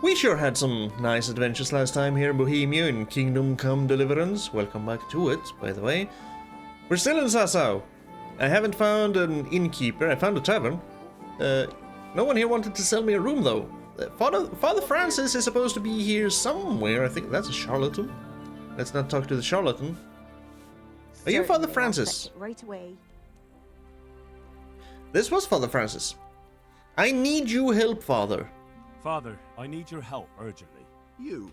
We sure had some nice adventures last time here in Bohemia in Kingdom Come Deliverance. Welcome back to it, by the way. We're still in Sasau. I haven't found an innkeeper. I found a tavern. No one here wanted to sell me a room, though. Father Francis is supposed to be here somewhere. I think that's a charlatan. Let's not talk to the charlatan. Are you Father Francis? Right away. This was Father Francis. I need you help, Father. Father, I need your help urgently. You?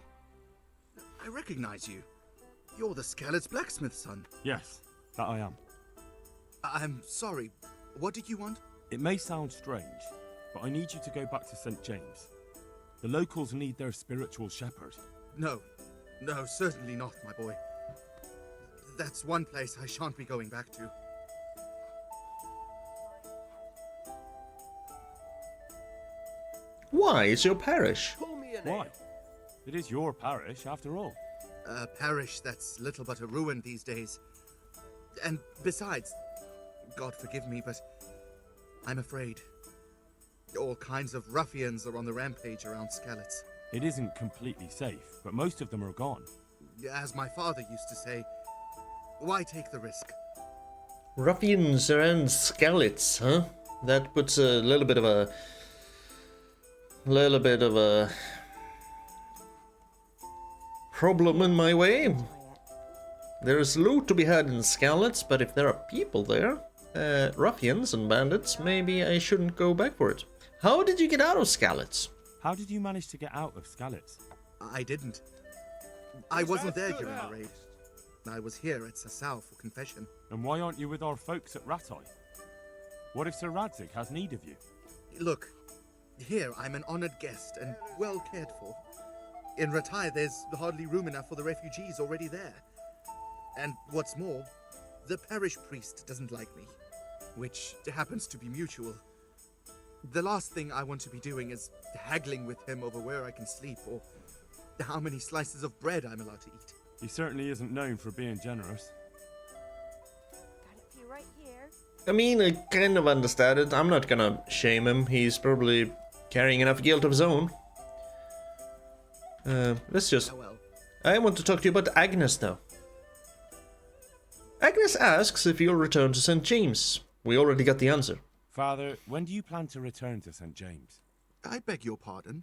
I recognize you. You're the Scarlet's blacksmith's son. Yes, that I am. I'm sorry. What did you want? It may sound strange, but I need you to go back to St. James. The locals need their spiritual shepherd. No, certainly not, my boy. That's one place I shan't be going back to. Why? It's your parish. Why? It is your parish, after all. A parish that's little but a ruin these days. And besides, God forgive me, but I'm afraid. All kinds of ruffians are on the rampage around Skalitz. It isn't completely safe, but most of them are gone. As my father used to say, why take the risk? Ruffians around Skalitz, huh? That puts a little bit of a problem in my way. There's loot to be had in Skalitz, but if there are people there, ruffians and bandits, maybe I shouldn't go back for it. How did you get out of Skalitz? How did you manage to get out of Skalitz? I didn't. I wasn't there during the raid. I was here at Sasau for confession. And why aren't you with our folks at Ratai? What if Sir Radzig has need of you? Look, here I'm an honored guest and well cared for. In Ratai there's hardly room enough for the refugees already there. And what's more, the parish priest doesn't like me, which happens to be mutual. The last thing I want to be doing is haggling with him over where I can sleep or how many slices of bread I'm allowed to eat. He certainly isn't known for being generous. Got it for you right here. I mean, I kind of understand it. I'm not gonna shame him. He's probably carrying enough guilt of his own. Let's just... Well. I want to talk to you about Agnes now. Agnes asks if you'll return to St. James. We already got the answer. Father, when do you plan to return to St. James? I beg your pardon.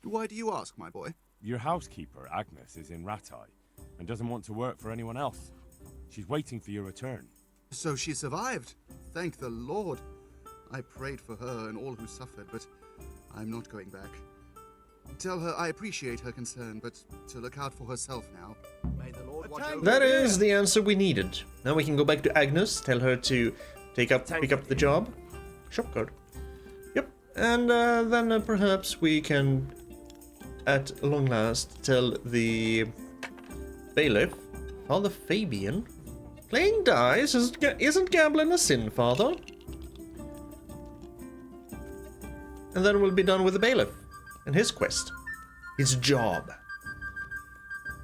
Why do you ask, my boy? Your housekeeper, Agnes, is in Ratai and doesn't want to work for anyone else. She's waiting for your return. So she survived. Thank the Lord. I prayed for her and all who suffered, but I'm not going back. Tell her I appreciate her concern, but to look out for herself now. May the Lord watch over That her. is the answer we needed. Now we can go back to Agnes, tell her to pick up the job. Shop card. Yep. And then perhaps we can, at long last, tell the bailiff, Father Fabian, playing dice isn't gambling a sin, Father. And then we'll be done with the bailiff and his quest, his job.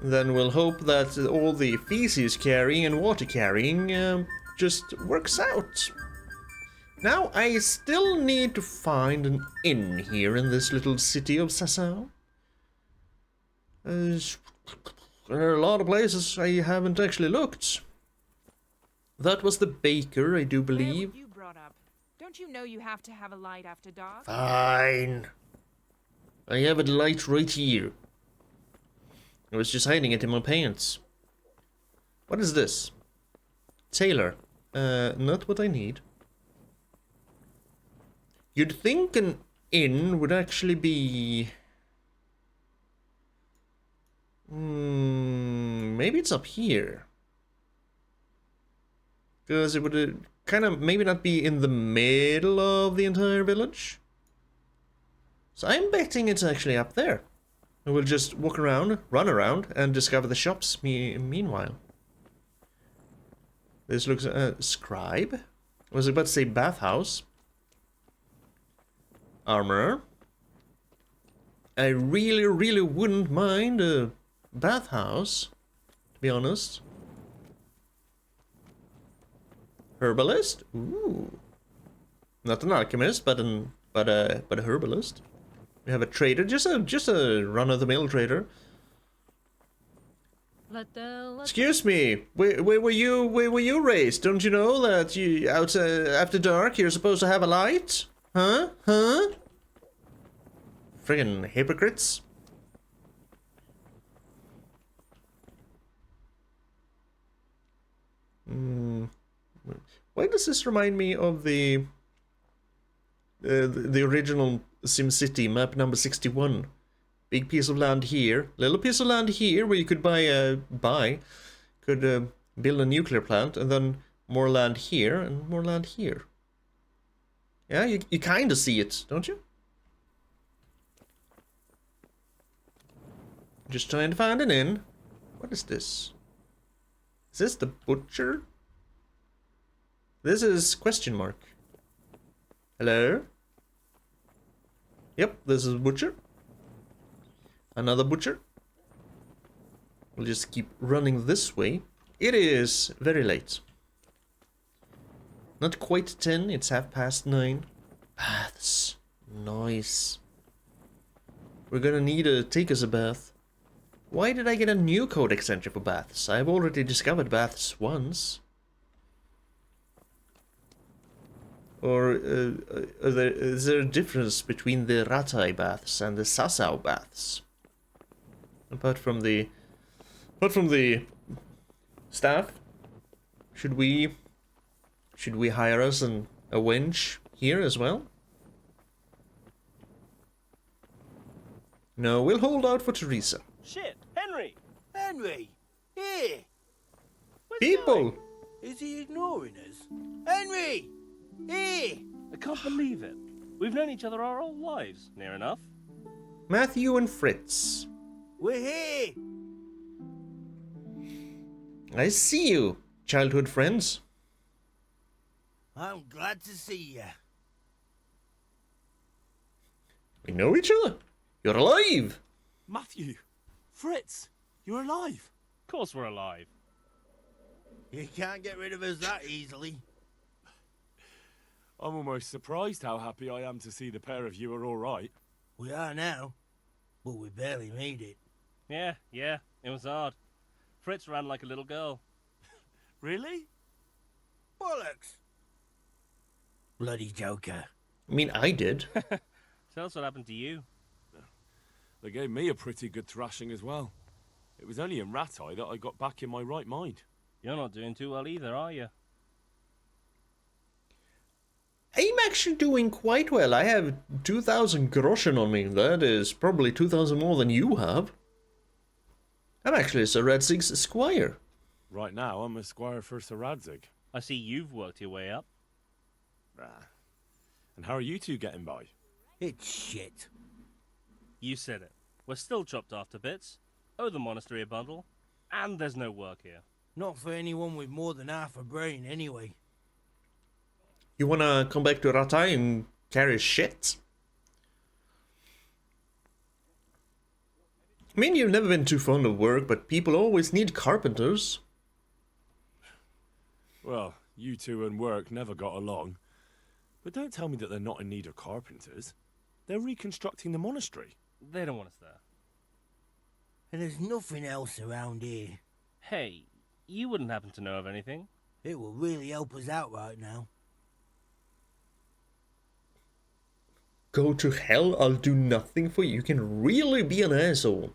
Then we'll hope that all the feces carrying and water carrying just works out. Now I still need to find an inn here in this little city of Sasau. There are a lot of places I haven't actually looked. That was the baker, I do believe. Where were you brought up? Don't you know you have to have a light after dark? Fine. I have a light right here. I was just hiding it in my pants. What is this? Tailor. Not what I need. You'd think an inn would actually be... maybe it's up here. Because it would kind of maybe not be in the middle of the entire village. So I'm betting it's actually up there. And we'll just walk around, run around, and discover the shops meanwhile. This looks... scribe? I was about to say bathhouse. Armorer. I really wouldn't mind a bathhouse, to be honest. Herbalist? Ooh. Not an alchemist, but a herbalist. We have a trader, just a run-of-the-mill trader. Excuse me, where were you raised? Don't you know that you out after dark you're supposed to have a light? Huh? Friggin' hypocrites. Why does this remind me of the original SimCity map number 61? Big piece of land here, little piece of land here where you could build a nuclear plant, and then more land here and more land here. Yeah, you kind of see it, don't you? Just trying to find an inn. What is this? Is this the butcher? This is question mark. Hello? Yep, this is butcher. Another butcher. We'll just keep running this way. It is very late. Not quite 10, it's 9:30. Baths. Nice. We're gonna need to take us a bath. Why did I get a new code extension for baths? I've already discovered baths once. Or is there a difference between the Ratai baths and the Sasau baths? Apart from the staff, should we hire us a wench here as well? No, we'll hold out for Teresa. Shit, Henry! Henry! Here! Where's he People! going? Is he ignoring us? Henry! Here! I can't believe it. We've known each other our whole lives, near enough. Matthew and Fritz. We're here! I see you, childhood friends. I'm glad to see you. We know each other. You're alive. Matthew! Fritz! You're alive! Of course we're alive. You can't get rid of us that easily. I'm almost surprised how happy I am to see the pair of you are all right. We are now, but we barely made it. Yeah, it was hard. Fritz ran like a little girl. Really? Bollocks! Bloody joker. I mean, I did. Tell us what happened to you. They gave me a pretty good thrashing as well. It was only in Ratai that I got back in my right mind. You're not doing too well either, are you? I'm actually doing quite well. I have 2,000 groschen on me. That is probably 2,000 more than you have. I'm actually Sir Radzig's squire. Right now, I'm a squire for Sir Radzig. I see you've worked your way up. And how are you two getting by? It's shit. You said it. We're still chopped off to bits. Owe the monastery a bundle. And there's no work here. Not for anyone with more than half a brain, anyway. You wanna come back to Ratai and carry shit? I mean, you've never been too fond of work, but people always need carpenters. Well, you two and work never got along. But don't tell me that they're not in need of carpenters. They're reconstructing the monastery. They don't want us there. And there's nothing else around here. Hey, you wouldn't happen to know of anything? It will really help us out right now. Go to hell, I'll do nothing for you. You can really be an asshole.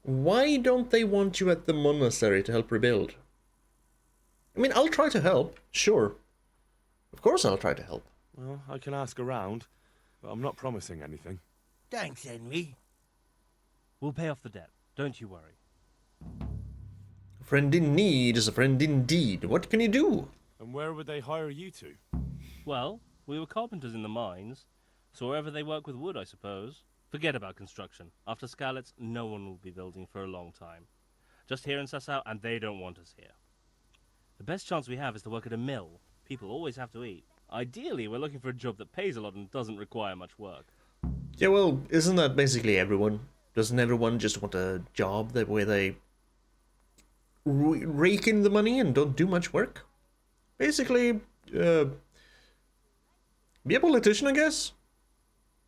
Why don't they want you at the monastery to help rebuild? I mean, I'll try to help, sure. Of course I'll try to help. Well, I can ask around, but I'm not promising anything. Thanks, Henry. We'll pay off the debt. Don't you worry. A friend in need is a friend indeed. What can you do? And where would they hire you to? Well, we were carpenters in the mines, so wherever they work with wood, I suppose. Forget about construction. After Skalitz, no one will be building for a long time. Just here in Sasau, and they don't want us here. The best chance we have is to work at a mill. People always have to eat. Ideally, we're looking for a job that pays a lot and doesn't require much work. Yeah, well, isn't that basically everyone? Doesn't everyone just want a job that where they rake in the money and don't do much work? Basically, be a politician, I guess.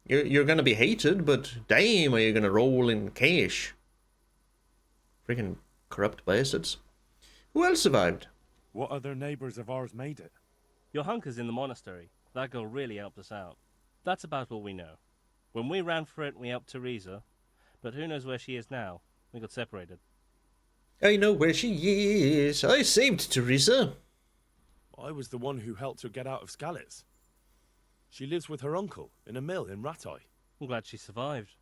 You're gonna be hated, but damn, are you gonna roll in cash? Freaking corrupt bastards. Who else survived? What other neighbors of ours made it? Your hunker's in the monastery. That girl really helped us out. That's about all we know. When we ran for it, we helped Teresa. But who knows where she is now? We got separated. I know where she is. I saved Teresa. I was the one who helped her get out of Skalitz. She lives with her uncle in a mill in Ratai. I'm glad she survived.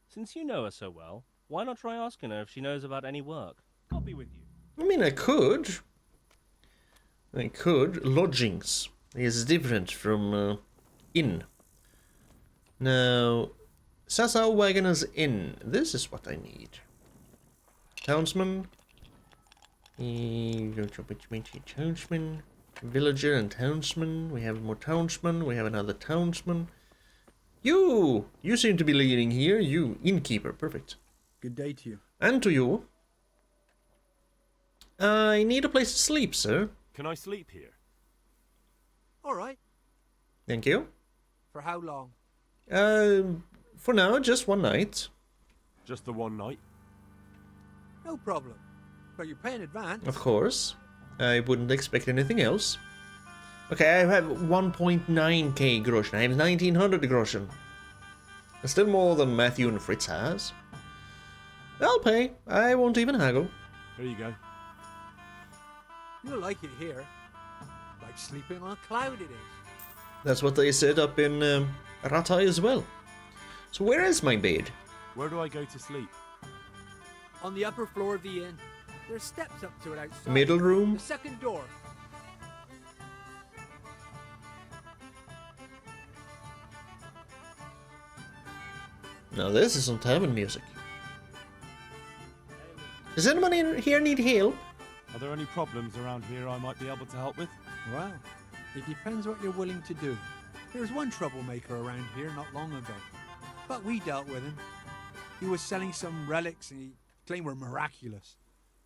Since you know her so well, why not try asking her if she knows about any work? I'll be with you. I mean, I could. Lodgings is different from inn. Now, Sasau Wagoner's Inn. This is what I need. Townsman. Townsman. Villager and townsman. We have more townsmen. We have another townsman. You seem to be leading here. You innkeeper. Perfect. Good day to you. And to you. I need a place to sleep, sir. Can I sleep here? All right. Thank you. For how long? For now, just one night. Just the one night? No problem. But you pay in advance. Of course. I wouldn't expect anything else. Okay, I have 1.9k groschen. I have 1900 groschen. Still more than Matthew and Fritz has. I'll pay. I won't even haggle. Here you go. You'll like it here. Like sleeping on a cloud it is. That's what they said up in Ratai as well. So where is my bed? Where do I go to sleep? On the upper floor of the inn. There's steps up to it outside. Middle room? The second door. Now this is some tavern music. Does anyone in here need help? Are there any problems around here I might be able to help with? Well, it depends what you're willing to do. There was one troublemaker around here not long ago. But we dealt with him. He was selling some relics and he claimed were miraculous.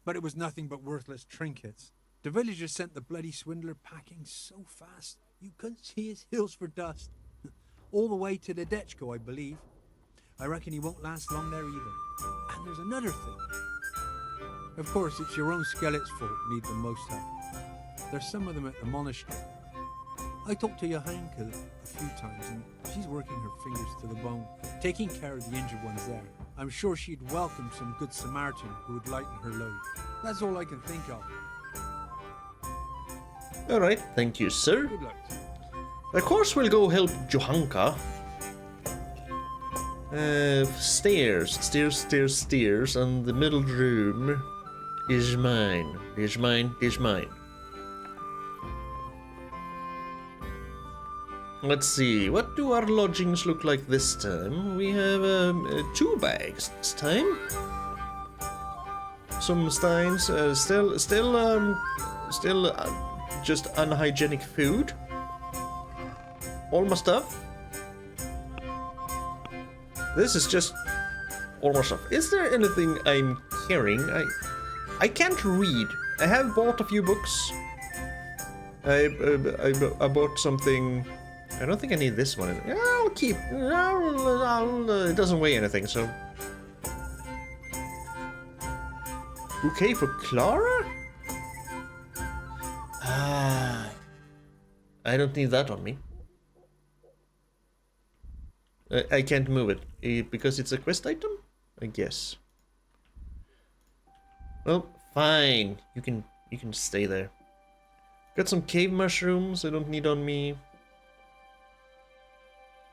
But it was nothing but worthless trinkets. The villagers sent the bloody swindler packing so fast, you couldn't see his heels for dust. All the way to the Dechko, I believe. I reckon he won't last long there either. And there's another thing. Of course, it's your own Skalitz folk need the most help. There's some of them at the monastery. I talked to Johanka a few times, and she's working her fingers to the bone, taking care of the injured ones there. I'm sure she'd welcome some good Samaritan who would lighten her load. That's all I can think of. Alright, thank you, sir. Good luck. Of course we'll go help Johanka. Stairs, and the middle room is mine. Is mine. Let's see, what do our lodgings look like this time? We have 2 bags this time. Some steins, still just unhygienic food. All my stuff. This is just all my stuff. Is there anything I'm carrying? I can't read. I have bought a few books. I bought something. I don't think I need this one. I'll keep. It doesn't weigh anything, so. Bouquet for Clara? I don't need that on me. I can't move it because it's a quest item, I guess. Well, fine. You can stay there. Got some cave mushrooms. I don't need on me.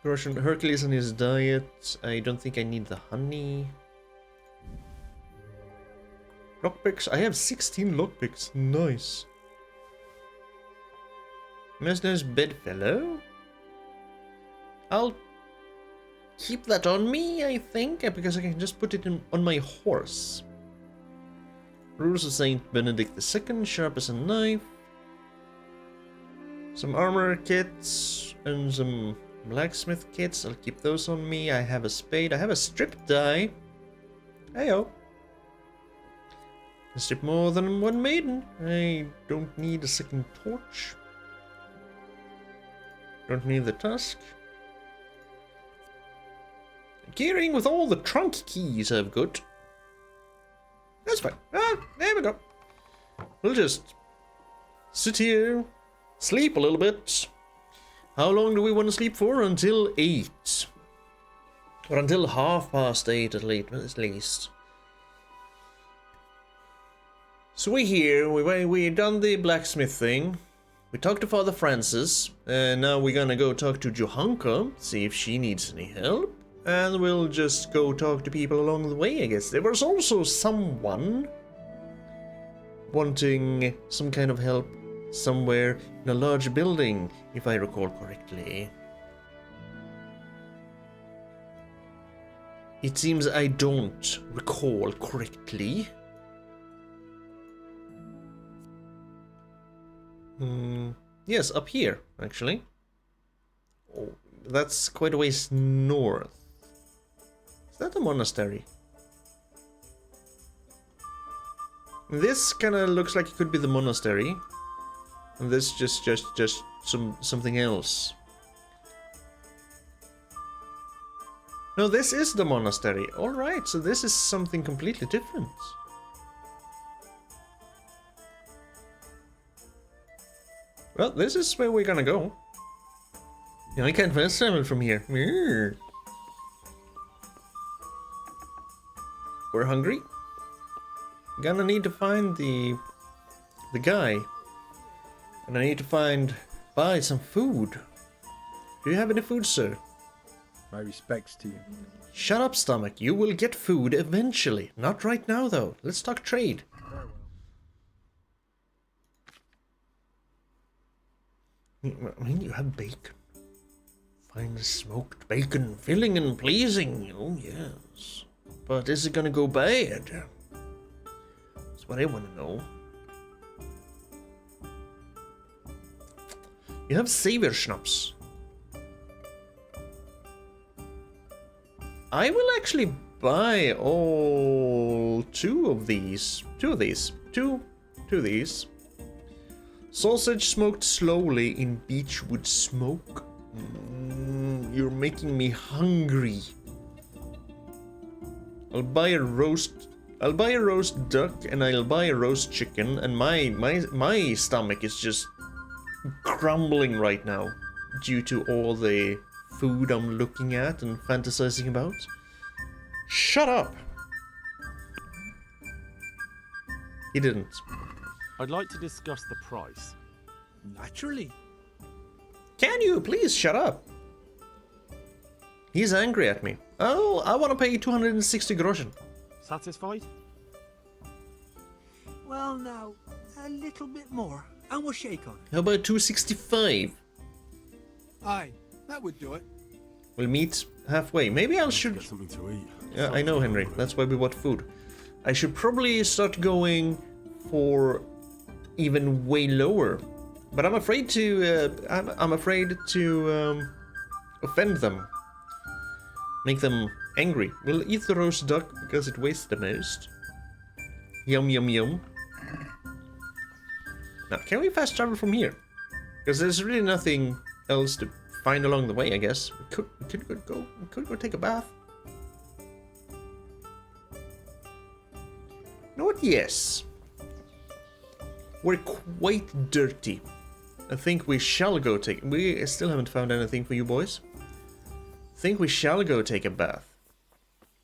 Russian Hercules and his diet. I don't think I need the honey. Lockpicks. I have 16 lockpicks. Nice. Mesner's bedfellow. I'll keep that on me, I think, because I can just put it on my horse. Rules of Saint Benedict II, sharp as a knife. Some armor kits and some blacksmith kits. I'll keep those on me. I have a spade. I have a strip die. Heyo. Can strip more than one maiden. I don't need a second torch. Don't need the tusk. gearing with all the trunk keys I've got. That's fine. Ah, there we go. We'll just sit here, sleep a little bit. How long do we want to sleep for? Until 8. Or until 8:30 at least. So we're here, we done the blacksmith thing. We talked to Father Francis, and now we're gonna go talk to Johanka, see if she needs any help. And we'll just go talk to people along the way, I guess. There was also someone wanting some kind of help somewhere in a large building, if I recall correctly. It seems I don't recall correctly. Yes, up here, actually. Oh, that's quite a ways north. Is that a monastery? This kind of looks like it could be the monastery. And this just something else. No, this is the monastery. Alright, so this is something completely different. Well, this is where we're gonna go. Yeah, I can't fast travel from here. We're hungry. Gonna need to find the guy. And I need to buy some food. Do you have any food, sir? My respects to you. Shut up, stomach. You will get food eventually. Not right now, though. Let's talk trade. I mean, you have bacon. Fine smoked bacon, filling and pleasing. Oh, yes. But is it gonna go bad? That's what I want to know. You have savor schnapps. I will actually buy all two of these. Two of these. Sausage smoked slowly in beechwood smoke. You're making me hungry. I'll buy a roast duck and I'll buy a roast chicken, and my stomach is just crumbling right now due to all the food I'm looking at and fantasizing about. Shut up! He didn't. I'd like to discuss the price. Naturally. Can you please shut up? He's angry at me. Oh, I want to pay 260 groschen. Satisfied? Well, now, a little bit more, and we'll shake on it. How about 265? Aye, that would do it. We'll meet halfway. Maybe I Get should... something to eat. Yeah, I know, Henry. That's why we bought food. I should probably start going for even way lower. But I'm afraid to... I'm afraid to offend them. Make them angry. We'll eat the roast duck because it weighs the most. Yum, yum, yum. Now, can we fast travel from here? Because there's really nothing else to find along the way, I guess. We could go take a bath. You know what? Yes. We're quite dirty. I think we shall go take... We still haven't found anything for you boys. I think we shall go take a bath.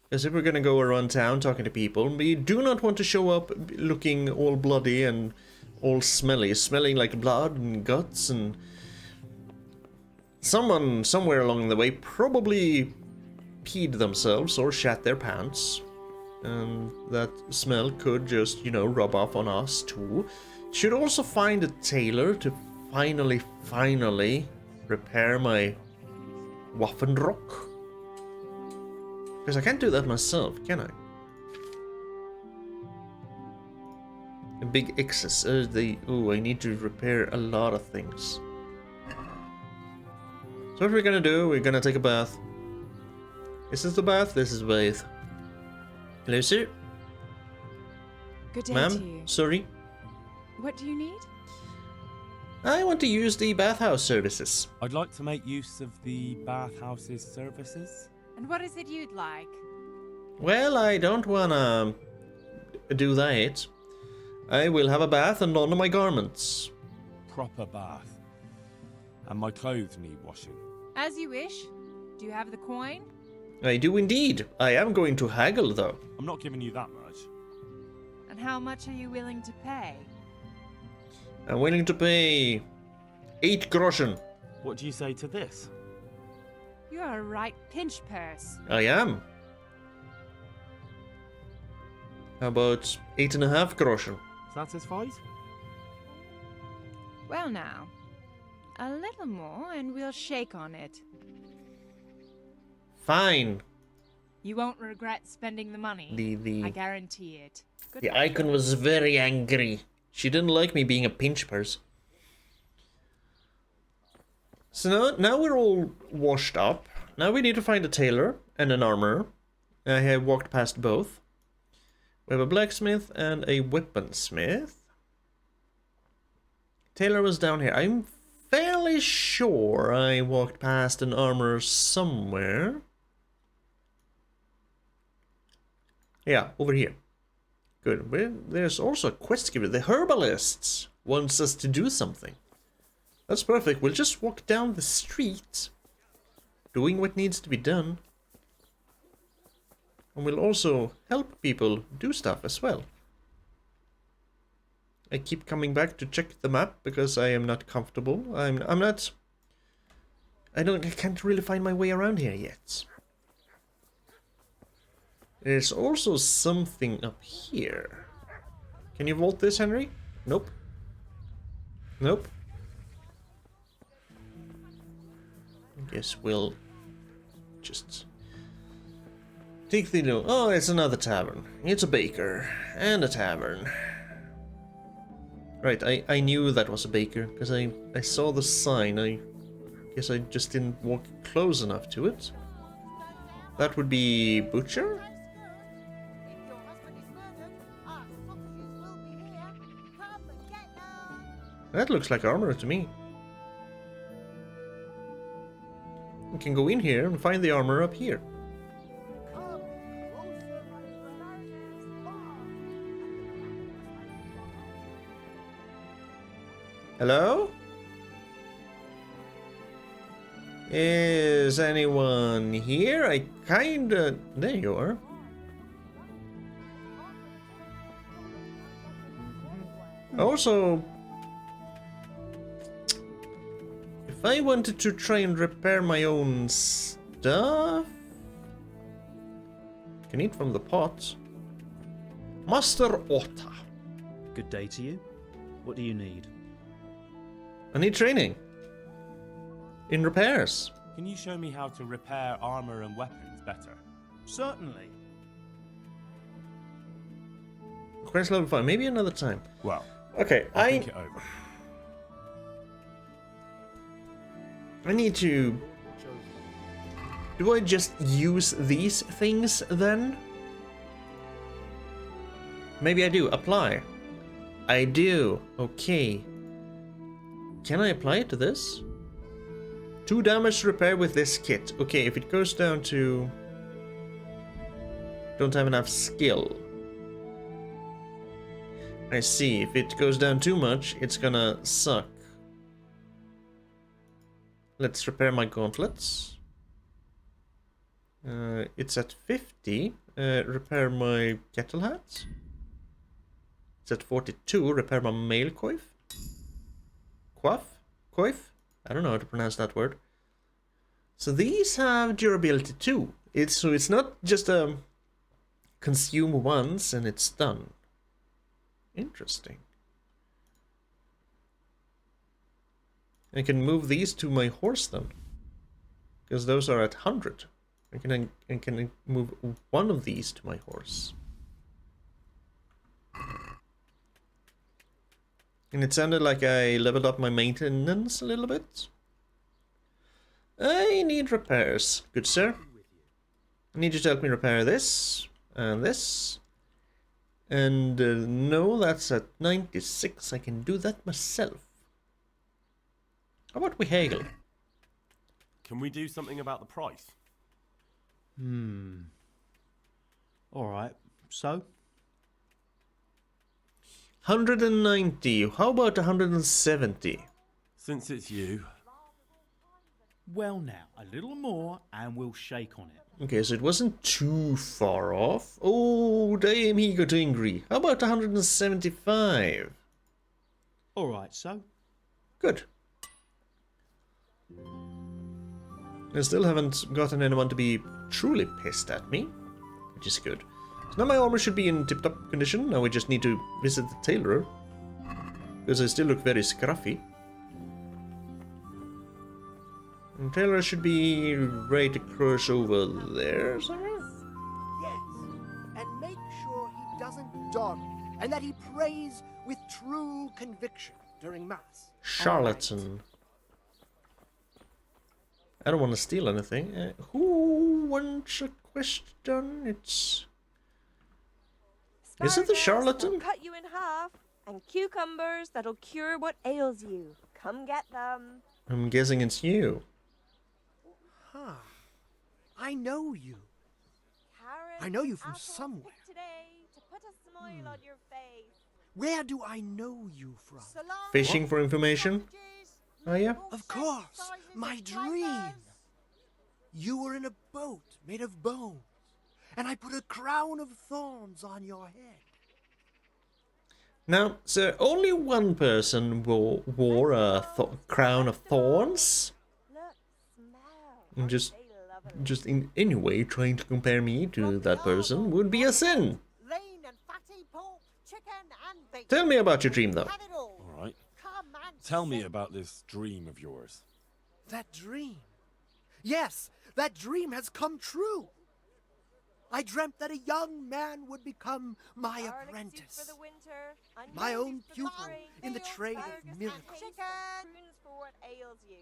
Because if we're gonna go around town talking to people, we do not want to show up looking all bloody and all smelly. Smelling like blood and guts, and... Someone somewhere along the way probably peed themselves or shat their pants. And that smell could just, you know, rub off on us too. Should also find a tailor to finally repair my Waffenrock. Because I can't do that myself, can I? A big excess. Ooh, I need to repair a lot of things. So what we're gonna do, we're gonna take a bath. Is this the bath? This is the bath. Hello, sir. Good day to Ma'am, you. sorry. What do you need? I want to use the bathhouse services. I'd like to make use of the bathhouse's services. And what is it you'd like? Well, I don't wanna do that. I will have a bath and don my garments. Proper bath. And my clothes need washing. As you wish. Do you have the coin? I do indeed. I am going to haggle, though. I'm not giving you that much. And how much are you willing to pay? I'm willing to pay 8 groschen. What do you say to this? You're a right pinch purse. I am. How about 8.5 groschen? Satisfied? Well now, a little more and we'll shake on it. Fine. You won't regret spending the money. I guarantee it. The Goodbye. icon was very angry. She didn't like me being a pinch purse. So now we're all washed up. Now we need to find a tailor and an armorer. I have walked past both. We have a blacksmith and a weaponsmith. Tailor was down here. I'm fairly sure I walked past an armorer somewhere. Yeah, over here. Good. There's also a quest giver. The herbalists wants us to do something. That's perfect. We'll just walk down the street, doing what needs to be done. And we'll also help people do stuff as well. I keep coming back to check the map because I am not comfortable. I can't really find my way around here yet. There's also something up here. Can you vault this, Henry? Nope. Nope. I guess we'll just take the... Oh, it's another tavern. It's a baker and a tavern. Right, I knew that was a baker because I saw the sign. I guess I just didn't walk close enough to it. That would be butcher? That looks like armor to me. We can go in here and find the armor up here. Hello? Is anyone here? I kinda... There you are. Also... If I wanted to try and repair my own stuff... Can eat from the pot. Master Otta. Good day to you. What do you need? I need training. In repairs. Can you show me how to repair armor and weapons better? Certainly. Quest level 5. Maybe another time. Well, Okay, I'll think it over. I need to... Do I just use these things then? Maybe I do. Apply. I do. Okay. Can I apply it to this? 2 damage repair with this kit. Okay, if it goes down to... Don't have enough skill. I see. If it goes down too much, it's gonna suck. Let's repair my gauntlets. It's at 50. Repair my kettle hat. It's at 42. Repair my mail coif. Coif? I don't know how to pronounce that word. So these have durability too. It's not just consume once and it's done. Interesting. I can move these to my horse then, because those are at 100. I can move one of these to my horse. And it sounded like I leveled up my maintenance a little bit. I need repairs, good sir. I need you to help me repair this and this. And no, that's at 96. I can do that myself. How about we haggle? Can we do something about the price? Alright, so? 190. How about 170? Since it's you. Well now, a little more and we'll shake on it. Okay, so it wasn't too far off. Oh, damn, he got angry. How about 175? Alright, so? Good. I still haven't gotten anyone to be truly pissed at me, which is good. So now my armor should be in tip-top condition. Now we just need to visit the tailor, because I still look very scruffy. And tailor should be right across over there somewhere. Yes, and make sure he doesn't dawdle, and that he prays with true conviction during Mass. Charlatan. I don't want to steal anything. Who wants a question? It's... Is it the Asparagus charlatan? will cut you in half, and cucumbers that'll cure what ails you. Come get them. I'm guessing it's you. Huh. I know you. Carrots, I know you from apples somewhere. picked today to put a smile on your face. Where do I know you from? Salami, Fishing for information? sausages, Oh yeah? Of course, sizes my and dream. flavours. You were in a boat made of bones, and I put a crown of thorns on your head. Now, so only one person wore a crown of thorns? Look, smell. And just They love it. just in any way trying to compare me to that person would be a sin. Lean and fatty pork, chicken and bacon. Tell me about your dream though. Have it all. All right. Come and Tell me sit. about this dream of yours. That dream. Yes, that dream has come true. I dreamt that a young man would become my Garlic soup apprentice. for the winter, onions My own for pupil spring, in the veal, trade of asparagus, miracles. pancakes, Chicken. prunes for what ails you.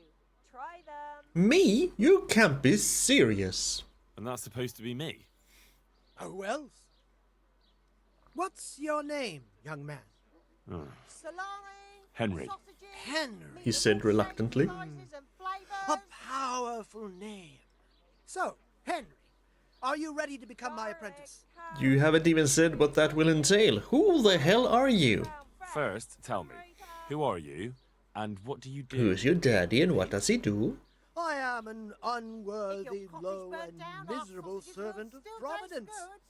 Try them. Me? You can't be serious. And that's supposed to be me. Who else? What's your name, young man? Salami, Henry. sausages, Henry. He said reluctantly. sizes and A flavours. powerful name. So, Henry, are you ready to become my apprentice? You haven't even said what that will entail. Who the hell are you? First, tell me, who are you, and what do you do? Who's your daddy and what does he do? I am an unworthy, If your low, coffee's and burnt down, our miserable sausages will servant of still taste Providence. good.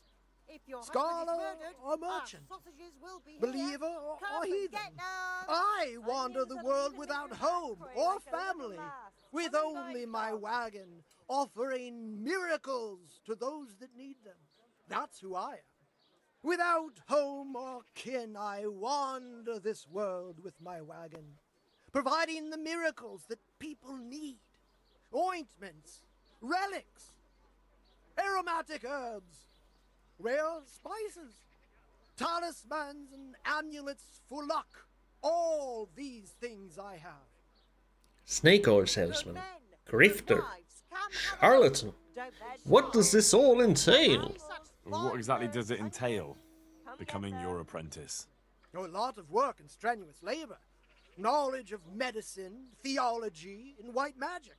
If your Scholar husband is murdered, or our merchant, sausages will be here. believer or Come and heathen. get them. I wander Onions the and world leaves without and home pray or like a little family, lass. with Come and only buy my some. wagon, offering miracles to those that need them. That's who I am. Without home or kin, I wander this world with my wagon, providing the miracles that people need. Ointments, relics, aromatic herbs, rare spices, talismans and amulets for luck. All these things I have. Snake oil Good salesman, men, grifter, good wives, come have a charlatan. look. Don't let What does this all entail? What exactly does it entail, Come get becoming them. your apprentice? A lot of work and strenuous labor. Knowledge of medicine, theology, and white magic.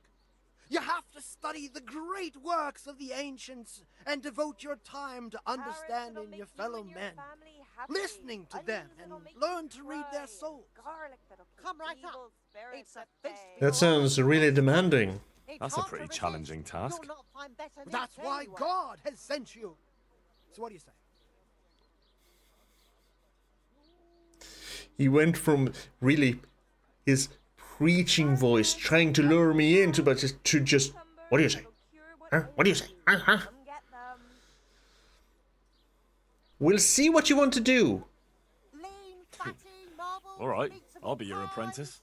You have to study the great works of the ancients and devote your time to Carrots that'll understanding make your you fellow and your men, family happy. listening to them, Onions and that'll make learn you to read their cry. souls. Garlic that'll keep Come right up. evil spirits It's a at feast bay. for That sounds really demanding. It's That's a hard pretty to resist. challenging task. You'll not find better than That's this why anyway. God has sent you. So what do you say? He went from really his preaching voice trying to lure me into, but to just, what do you say? Huh? What do you say? Huh? Come get them. We'll see what you want to do. Lean, fatty, marbles, All right, meats of I'll be your all kinds. apprentice.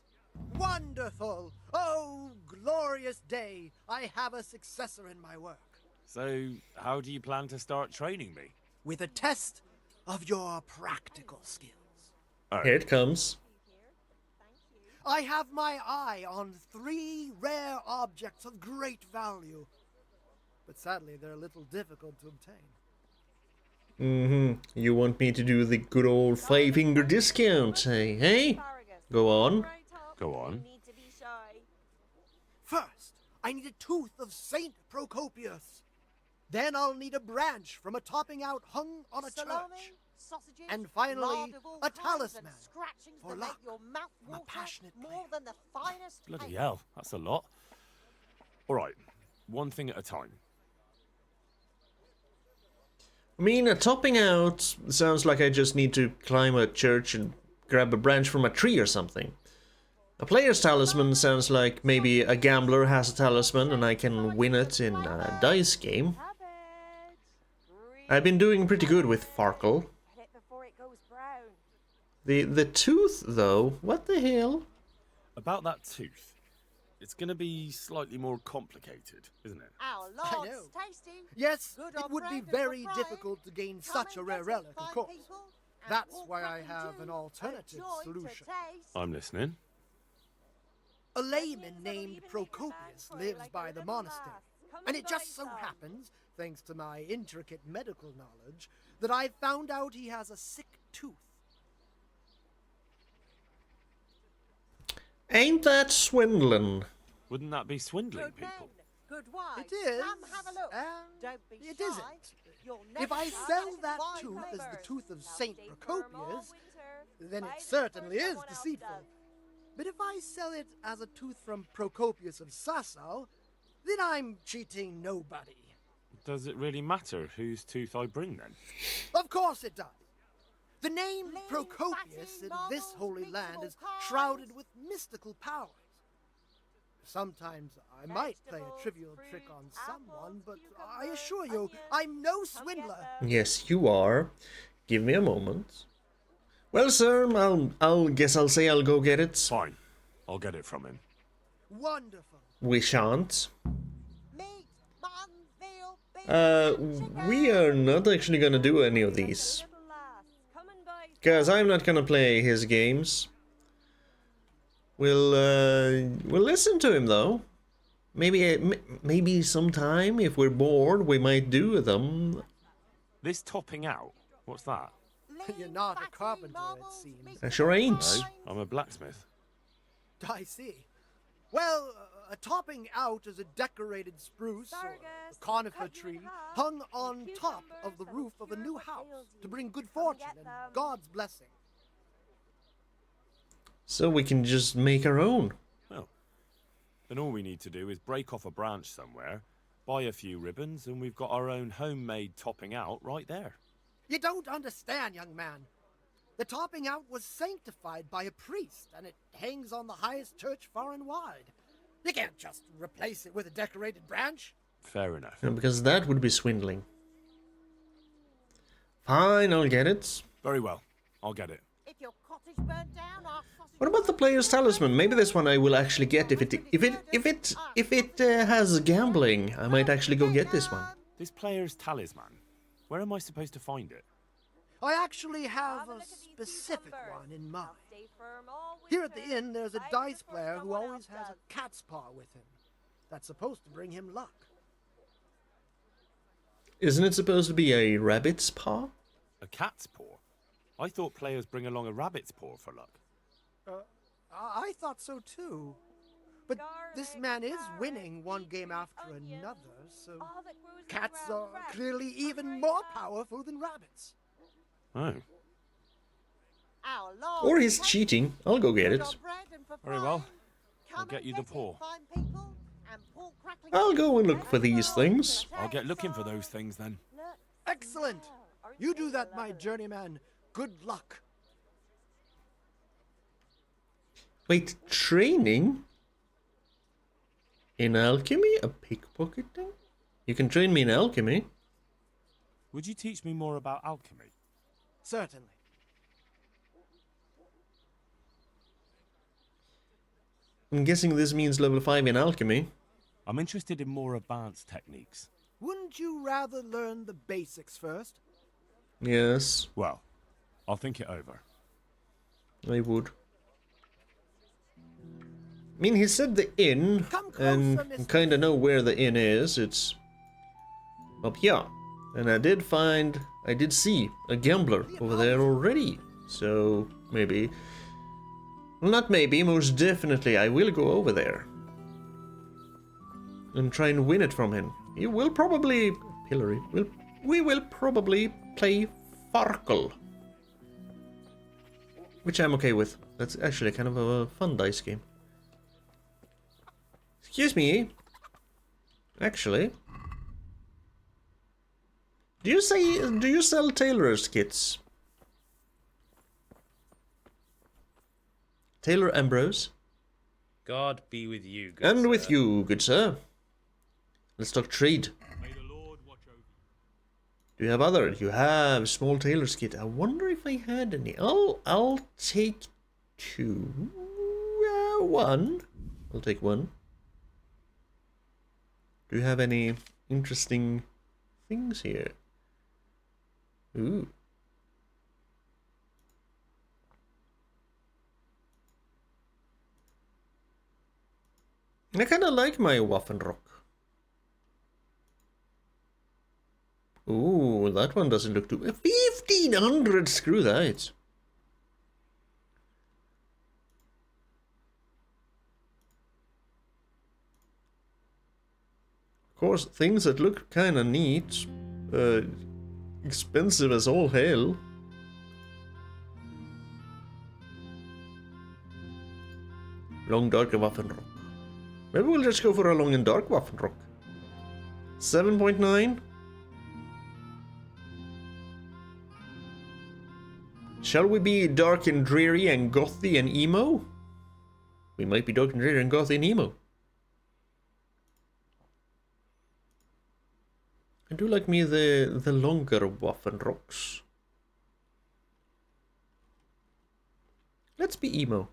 Wonderful! Oh, glorious day! I have a successor in my work. So, how do you plan to start training me? With a test of your practical skills. Here it comes. I have my eye on 3 rare objects of great value. But sadly, they're a little difficult to obtain. You want me to do the good old 5-finger discount, hey? Asparagus. Go on. Right up. Go You on. need to be shy. First, I need a tooth of Saint Procopius. Then I'll need a branch from a topping out hung on a Salami, church. sausages, And finally, lard of all a kinds, talisman and scratchings for that make luck. your mouth I'm a water passionate more player. than the finest Bloody paper. hell, that's a lot. All right, one thing at a time. I mean, topping out sounds like I just need to climb a church and grab a branch from a tree or something. A player's talisman sounds like maybe a gambler has a talisman and I can win it in a dice game. I've been doing pretty good with Farkle. Get it before it goes brown. The tooth, though, what the hell? About that tooth, it's going to be slightly more complicated, isn't it? Our I Lord's know. tasty. Yes, Good it on would be bread and very for frying. difficult to gain Come such a and rare get it, relic, of fine course. people, and That's pork why I crackling have too. an A alternative joy to solution. taste. I'm listening. A layman named Procopius lives by the monastery, and it just so happens, thanks to my intricate medical knowledge, that I found out he has a sick tooth. Ain't that swindling? Wouldn't that be swindling Good men, people? good wine. It is, Come have a look. and Don't be it shy. isn't. You'll If never I find sell such that fine tooth as the flavors. tooth of They'll Saint stay firm all Procopius, winter. then Buy it it certainly before is someone else deceitful. does. But if I sell it as a tooth from Procopius of Sasau, then I'm cheating nobody. Does it really matter whose tooth I bring then? Of course it does. The name Lean, Procopius fatty in this marbles, holy mixable land is carbs. shrouded with mystical powers. Sometimes I might play a trivial Vegetables, trick on fruits, someone, apples, but I cucumbers, assure you, onions. I'm no Come get swindler. them. Yes, you are. Give me a moment. Well, sir, I'll guess I'll say I'll go get it. Fine, I'll get it from him. Wonderful. We shan't. Meat, mutton, veal, beef, chicken. We are not actually gonna do any of these. Little lass, come and buy Cause I'm not gonna play his games. We'll listen to him though. Maybe sometime if we're bored we might do them. This topping out, what's that? You're Lean, not a fatty carpenter, it marbles, seems. I sure ain't. No, I'm a blacksmith. I see. Well, a topping out is a decorated spruce or a Asparagus, conifer cut you in tree half, hung and on top of the cucumbers roof of a that'll new cure house what ails to you. bring good Come fortune get and them. God's blessing. So we can just make our own. Well, then all we need to do is break off a branch somewhere, buy a few ribbons, and we've got our own homemade topping out right there. You don't understand, young man. The topping out was sanctified by a priest, and it hangs on the highest church far and wide. You can't just replace it with a decorated branch. Fair enough. Yeah, because that would be swindling. Fine, I'll get it. Very well, I'll get it. If your cottage burnt down, our sausage What about the rolls player's will talisman? Maybe this one I will actually get if it has gambling. I might actually go get this one. This player's talisman, where am I supposed to find it? I actually have Have a a look at these specific cucumbers. one in mind. They'll stay firm all Here at the winter. inn, there's a Buy it dice before player who someone always else has does. a cat's paw with him. That's supposed to bring him luck. Isn't it supposed to be a rabbit's paw? A cat's paw? I thought players bring along a rabbit's paw for luck. I thought so too. But this Garlic, man is carrot, winning one game beetroot, after onion, another, so all that grows in the cats ground are fresh. clearly even Hungry more enough. powerful than rabbits. Oh, Our Lord's Or he's tasty. cheating. I'll go get Good it. on bread and for Very well. frying. I'll Come get and you the it, paw. fine people, and pork crackling I'll too. go and look for these things. I'll get looking for those things then. Nuts Excellent. smell. Aren't You they do that, my lovely? journeyman. Good luck. Wait, training? In alchemy? A pickpocketing? You can train me in alchemy. Would you teach me more about alchemy? Certainly. I'm guessing this means level 5 in alchemy. I'm interested in more advanced techniques. Wouldn't you rather learn the basics first? Yes, Well, I'll think it over. I would. I mean, he said the inn, Come closer, and I mister. kind of know where the inn is. It's up here. And I did see a gambler over there already. So, maybe. Well, not maybe, most definitely I will go over there. And try and win it from him. He will probably pillory. We will probably play Farkle, which I'm okay with. That's actually kind of a fun dice game. Excuse me. Actually, do you sell tailor's kits? Tailor Ambrose? God be with you, good and sir. with you, good sir. Let's talk trade. May the Lord watch over you. Do you have other? You have small tailor's kit. I wonder if I had any. I'll take two. One. I'll take one. Do you have any interesting things here? Ooh. I kind of like my Waffenrock. Ooh, that one doesn't look too... 1,500! Screw that. Of course, things that look kind of neat. Expensive as all hell. Long dark Waffenrock. Maybe we'll just go for a long and dark Waffenrock. 7.9. Shall we be dark and dreary and gothy and emo? We might be dark and dreary and gothy and emo. I do like me the longer Waffenrocks. Let's be emo.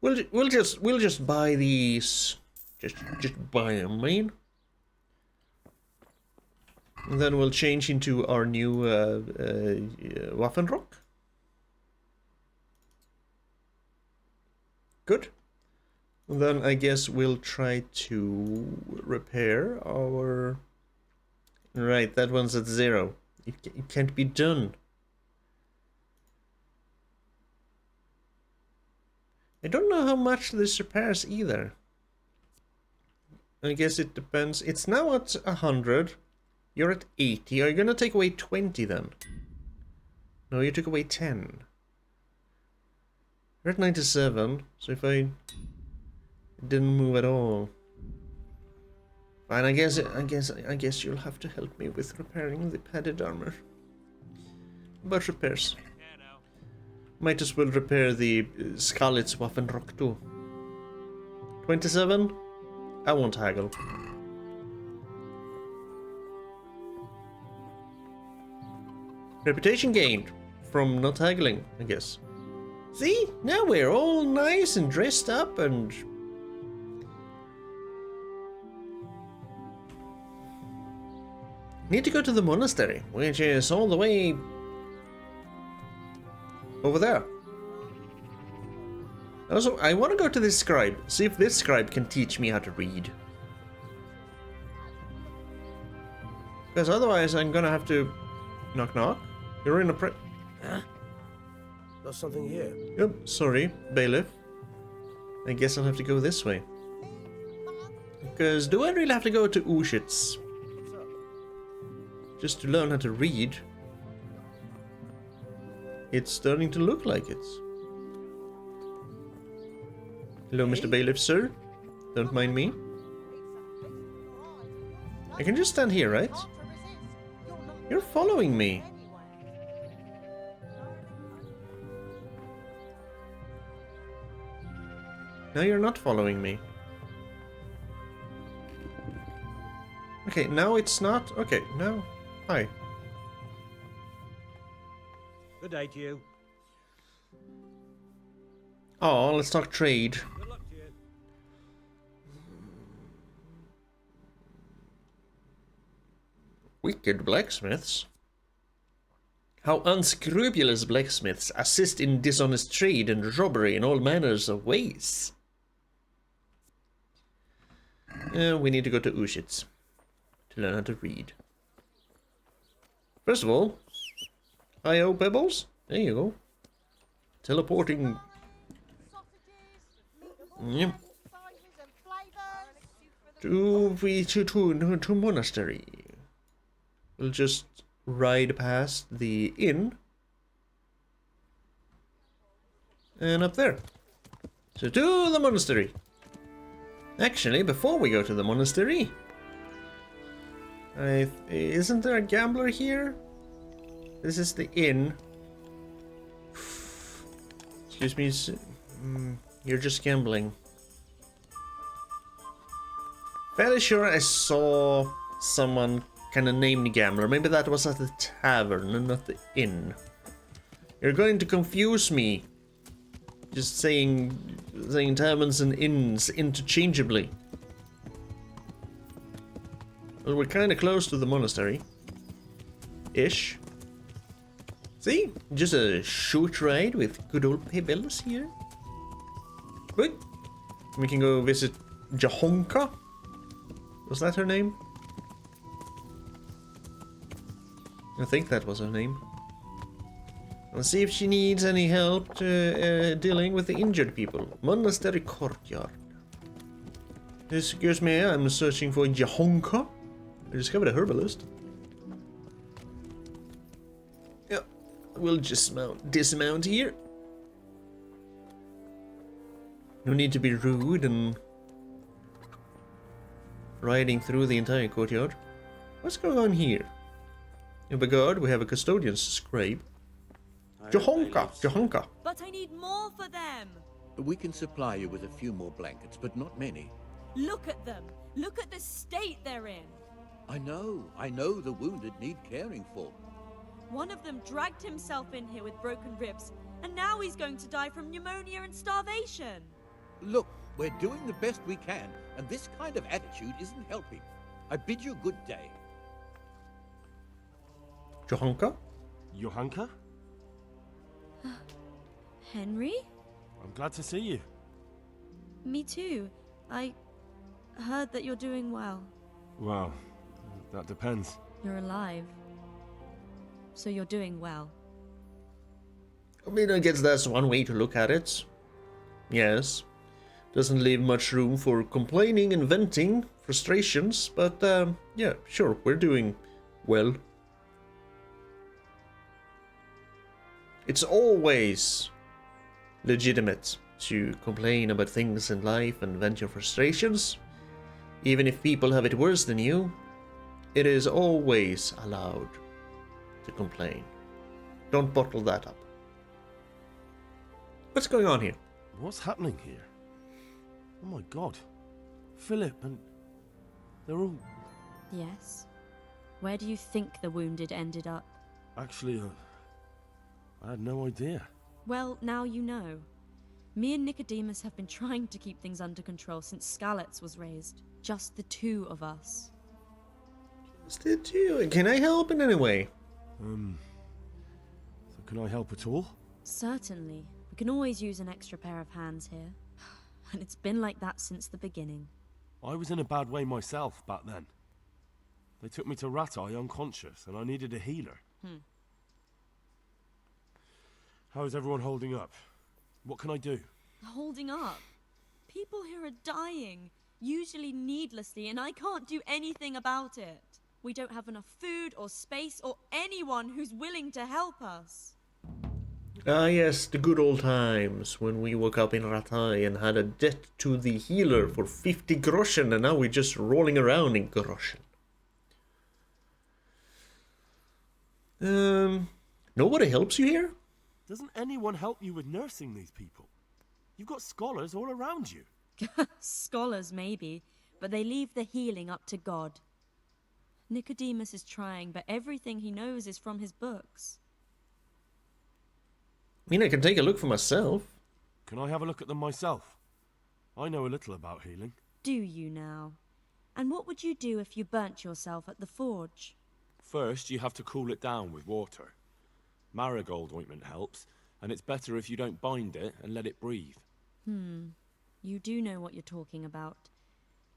We'll just buy these. Just buy them, man. And then we'll change into our new Waffenrock. Good. And then I guess we'll try to repair our... Right, that one's at 0. It can't be done. I don't know how much this repairs either. I guess it depends. It's now at 100. You're at 80. Are you gonna take away 20 then? No, you took away 10. You're at 97. So if I didn't move at all, fine. I guess you'll have to help me with repairing the padded armor. But repairs. Might as well repair the Skalitz Waffenrock too. 27? I won't haggle. Reputation gained from not haggling, I guess. See? Now we're all nice and dressed up and... Need to go to the monastery, which is all the way... over there. Also, I want to go to this scribe, see if this scribe can teach me how to read. Because otherwise I'm gonna have to... Knock knock? You're in a Huh? Got something here. Yep, sorry, bailiff. I guess I'll have to go this way. Because do I really have to go to Ushitz? Just to learn how to read? It's starting to look like it. Hello, Mr. Bailiff, sir. Don't mind me. I can just stand here, right? You're following me. No, you're not following me. Okay, now it's not. Okay, now. Hi. Good day to you. Oh, let's talk trade. Good luck to you. Wicked blacksmiths. How unscrupulous blacksmiths assist in dishonest trade and robbery in all manners of ways. We need to go to Ushitz to learn how to read. First of all, hi-oh, Pebbles. There you go. Teleporting. Yep. to monastery. We'll just ride past the inn. And up there. So to the monastery. Actually, before we go to the monastery, isn't there a gambler here? This is the inn. Excuse me, you're just gambling. Fairly sure I saw someone kind of named Gambler. Maybe that was at the tavern and not the inn. You're going to confuse me. Just saying taverns and inns interchangeably. Well, we're kind of close to the monastery. Ish. See? Just a short ride with good old Pebbles here. Good. We can go visit Jahonka. Was that her name? I think that was her name. Let's see if she needs any help dealing with the injured people. Monastery courtyard. Excuse me, I'm searching for Jahonka. I discovered a herbalist. Yeah, we'll just dismount here. No need to be rude and riding through the entire courtyard. What's going on here? In the guard, we have a custodian's scribe. Jahonka. But I need more for them. We can supply you with a few more blankets, but not many. Look at them. Look at the state they're in. I know the wounded need caring for. One of them dragged himself in here with broken ribs, and now he's going to die from pneumonia and starvation. Look, we're doing the best we can, and this kind of attitude isn't helping. I bid you good day. Jahonka? Johanka? Henry? I'm glad to see you. Me too. I heard that you're doing well. Well, that depends. You're alive. So you're doing well. I mean, I guess that's one way to look at it. Yes. Doesn't leave much room for complaining and venting frustrations, but yeah, sure, we're doing well. It's always legitimate to complain about things in life and vent your frustrations. Even if people have it worse than you, it is always allowed to complain. Don't bottle that up. What's going on here? What's happening here? Oh my god. Philip and... they're all... Yes. Where do you think the wounded ended up? Actually, I had no idea. Well, now you know. Me and Nicodemus have been trying to keep things under control since Skalitz was raised. Just the two of us. Just the two? Can I help in any way? So can I help at all? Certainly. We can always use an extra pair of hands here. And it's been like that since the beginning. I was in a bad way myself back then. They took me to Ratai unconscious, and I needed a healer. How is everyone holding up? What can I do? Holding up? People here are dying, usually needlessly, and I can't do anything about it. We don't have enough food or space or anyone who's willing to help us. Ah yes, the good old times when we woke up in Ratai and had a debt to the healer for 50 groschen, and now we're just rolling around in groschen. Nobody helps you here? Doesn't anyone help you with nursing these people? You've got scholars all around you. Scholars, maybe, but they leave the healing up to God. Nicodemus is trying, but everything he knows is from his books. I mean, I can take a look for myself. Can I have a look at them myself? I know a little about healing. Do you now? And what would you do if you burnt yourself at the forge? First, you have to cool it down with water. Marigold ointment helps, and it's better if you don't bind it and let it breathe. You do know what you're talking about.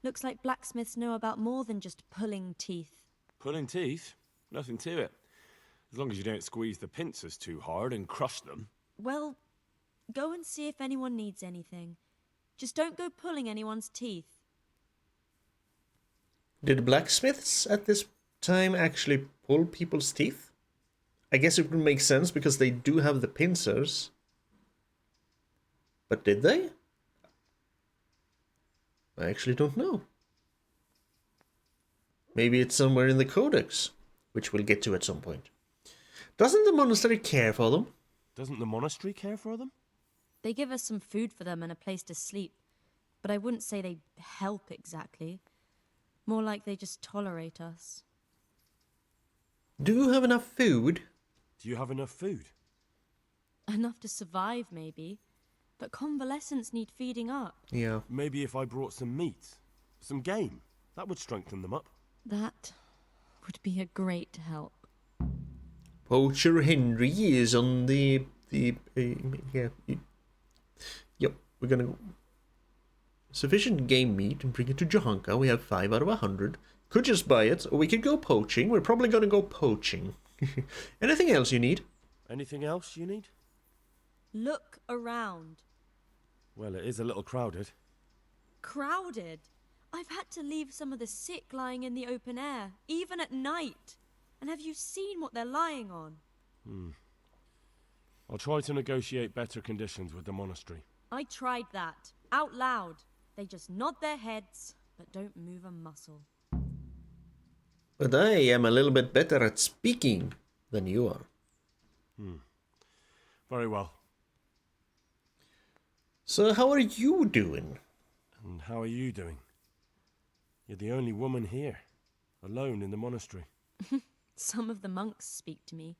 Looks like blacksmiths know about more than just pulling teeth. Pulling teeth? Nothing to it. As long as you don't squeeze the pincers too hard and crush them. Well, go and see if anyone needs anything. Just don't go pulling anyone's teeth. Did blacksmiths at this time actually pull people's teeth? I guess it would make sense because they do have the pincers. But did they? I actually don't know. Maybe it's somewhere in the codex, which we'll get to at some point. Doesn't the monastery care for them? Doesn't the monastery care for them? They give us some food for them and a place to sleep, but I wouldn't say they help exactly. More like they just tolerate us. Do you have enough food? Do you have enough food? Enough to survive, maybe. But convalescents need feeding up. Yeah. Maybe if I brought some meat, some game, that would strengthen them up. That would be a great help. Poacher Henry is on the yeah. Yep, we're gonna sufficient game meat and bring it to Johanka. We have 5 out of 100. Could just buy it, or we could go poaching. We're probably gonna go poaching. Anything else you need? Anything else you need? Look around. Well, it is a little crowded. Crowded? I've had to leave some of the sick lying in the open air, even at night. And have you seen what they're lying on? I'll try to negotiate better conditions with the monastery. I tried that, out loud. They just nod their heads, but don't move a muscle. But I am a little bit better at speaking than you are. Very well. So how are you doing? And how are you doing? You're the only woman here, alone in the monastery. Some of the monks speak to me,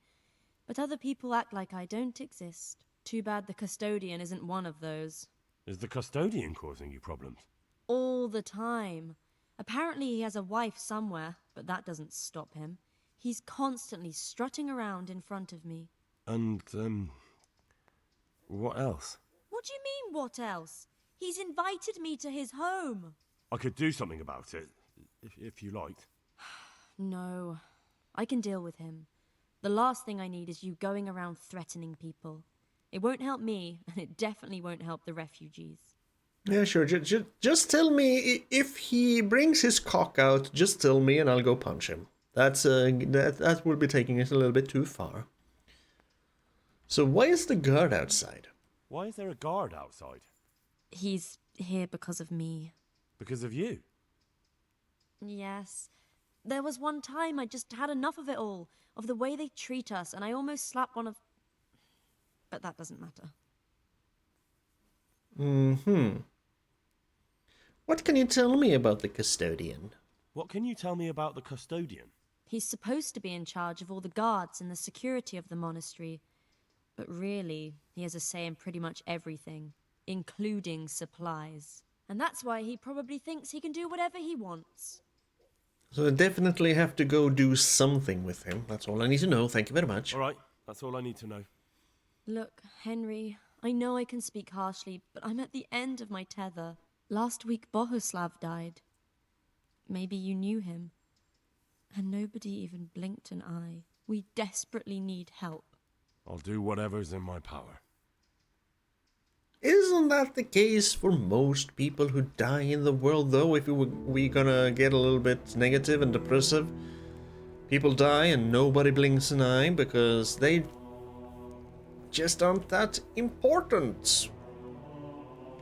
but other people act like I don't exist. Too bad the custodian isn't one of those. Is the custodian causing you problems? All the time. Apparently he has a wife somewhere, but that doesn't stop him. He's constantly strutting around in front of me. And, what else? What do you mean, what else? He's invited me to his home. I could do something about it, if you liked. No, I can deal with him. The last thing I need is you going around threatening people. It won't help me, and it definitely won't help the refugees. Yeah, sure. Just tell me if he brings his cock out. Just tell me, and I'll go punch him. That would be taking it a little bit too far. So why is the guard outside? Why is there a guard outside? He's here because of me. Because of you? Yes. There was one time I just had enough of it all, of the way they treat us, and I almost slapped one of... But that doesn't matter. What can you tell me about the custodian? What can you tell me about the custodian? He's supposed to be in charge of all the guards and the security of the monastery. But really, he has a say in pretty much everything, including supplies. And that's why he probably thinks he can do whatever he wants. So I definitely have to go do something with him. That's all I need to know. Thank you very much. All right, that's all I need to know. Look, Henry, I know I can speak harshly, but I'm at the end of my tether. Last week, Bohuslav died. Maybe you knew him. And nobody even blinked an eye. We desperately need help. I'll do whatever's in my power. Isn't that the case for most people who die in the world, though? If we're gonna get a little bit negative and depressive, people die and nobody blinks an eye because they just aren't that important.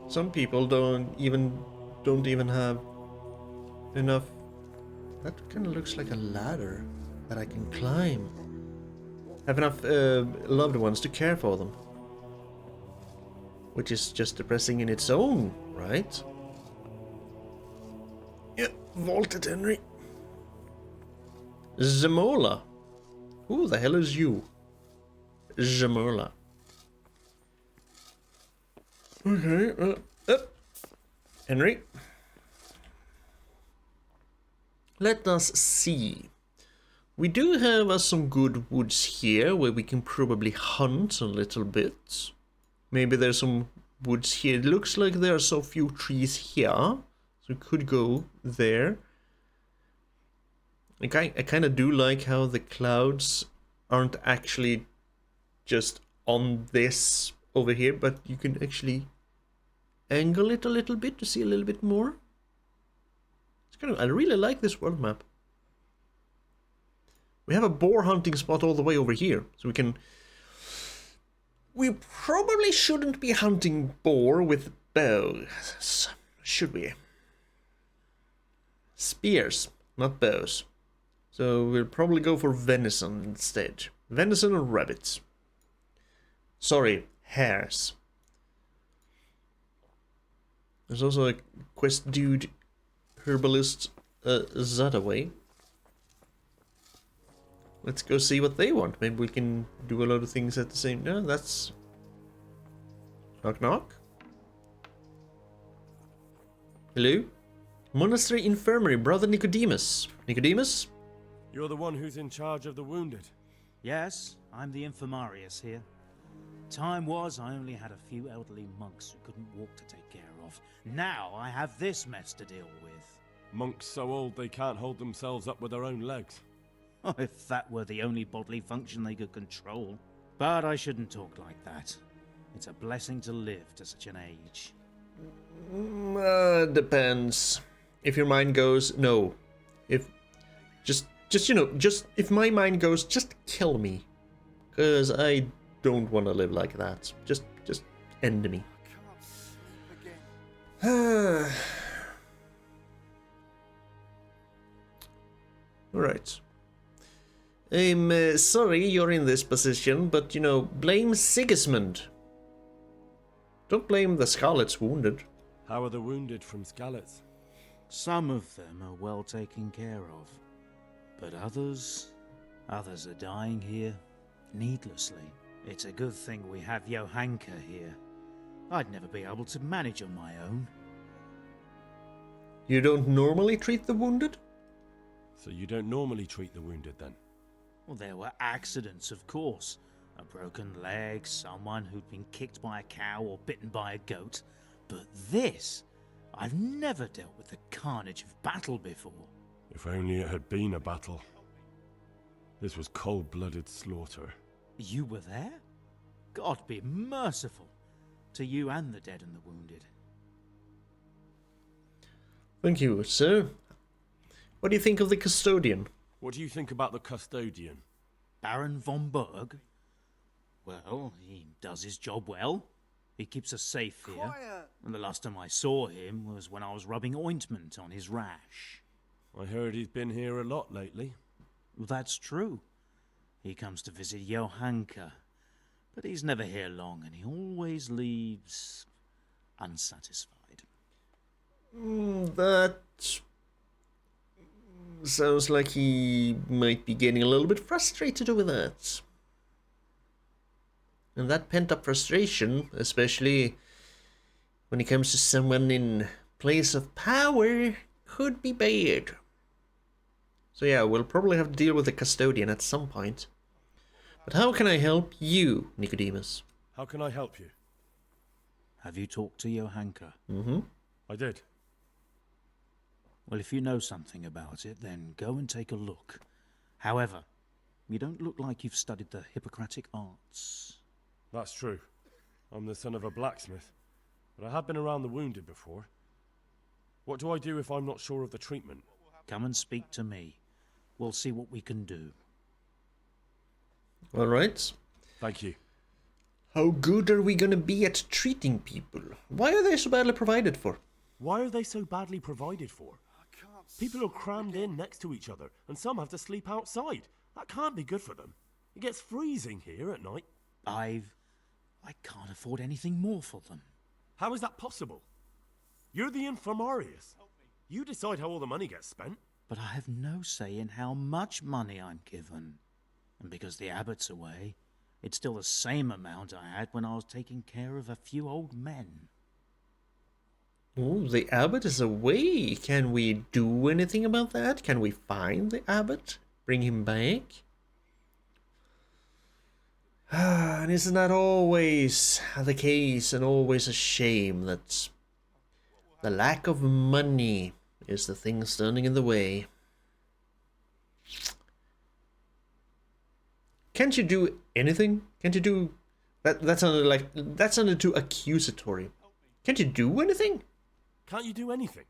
Some people don't even have enough. That kind of looks like a ladder that I can climb. Have enough loved ones to care for them. Which is just depressing in its own, right? Yeah, vaulted, Henry. Zamola. Who the hell is you? Zamola. Okay, Henry. Let us see. We do have some good woods here where we can probably hunt a little bit. Maybe there's some woods here. It looks like there are so few trees here. So we could go there. I kind of do like how the clouds aren't actually just on this over here, but you can actually angle it a little bit to see a little bit more. I really like this world map. We have a boar hunting spot all the way over here, so we can... We probably shouldn't be hunting boar with bows, should we? Spears, not bows. So we'll probably go for venison instead. Venison or rabbits. Sorry, hares. There's also a quest dude, herbalist, Zadaway. Let's go see what they want. Maybe we can do a lot of things at the same time. No, that's... Knock knock. Hello? Monastery Infirmary, Brother Nicodemus. Nicodemus? You're the one who's in charge of the wounded. Yes, I'm the infirmarius here. Time was I only had a few elderly monks who couldn't walk to take care of. Now I have this mess to deal with. Monks so old they can't hold themselves up with their own legs. Oh, if that were the only bodily function they could control. But I shouldn't talk like that. It's a blessing to live to such an age. Depends. If your mind goes, no. If... Just if my mind goes, just kill me. Because I don't want to live like that. Just end me. Alright. I'm sorry you're in this position, but, blame Sigismund. Don't blame the Scarlet's wounded. How are the wounded from Skalitz? Some of them are well taken care of. But others are dying here needlessly. It's a good thing we have Johanka here. I'd never be able to manage on my own. You don't normally treat the wounded? So you don't normally treat the wounded then? Well, there were accidents, of course. A broken leg, someone who'd been kicked by a cow or bitten by a goat. But this, I've never dealt with the carnage of battle before. If only it had been a battle. This was cold-blooded slaughter. You were there? God be merciful to you and the dead and the wounded. Thank you, sir. What do you think of the custodian? What do you think about the custodian? Baron von Berg? Well, he does his job well. He keeps us safe here. Quiet. And the last time I saw him was when I was rubbing ointment on his rash. I heard he's been here a lot lately. That's true. He comes to visit Johanka, but he's never here long, and he always leaves unsatisfied. That sounds like he might be getting a little bit frustrated over that. And that pent-up frustration, especially when it comes to someone in place of power, could be bad. So yeah, we'll probably have to deal with the custodian at some point. But how can I help you, Nicodemus? How can I help you? Have you talked to Johanka? Mm-hmm. I did. Well, if you know something about it, then go and take a look. However, you don't look like you've studied the Hippocratic arts. That's true. I'm the son of a blacksmith, but I have been around the wounded before. What do I do if I'm not sure of the treatment? Come and speak to me. We'll see what we can do. All right. Thank you. How good are we going to be at treating people? Why are they so badly provided for? Why are they so badly provided for? People are crammed in next to each other, and some have to sleep outside. That can't be good for them. It gets freezing here at night. I can't afford anything more for them. How is that possible? You're the infirmarius. You decide how all the money gets spent. But I have no say in how much money I'm given. And because the abbot's away, it's still the same amount I had when I was taking care of a few old men. Oh, the abbot is away. Can we do anything about that? Can we find the abbot? Bring him back? And isn't that always the case and always a shame that the lack of money is the thing standing in the way? Can't you do anything? Can't you do... That sounded too accusatory. Can't you do anything? Can't you do anything?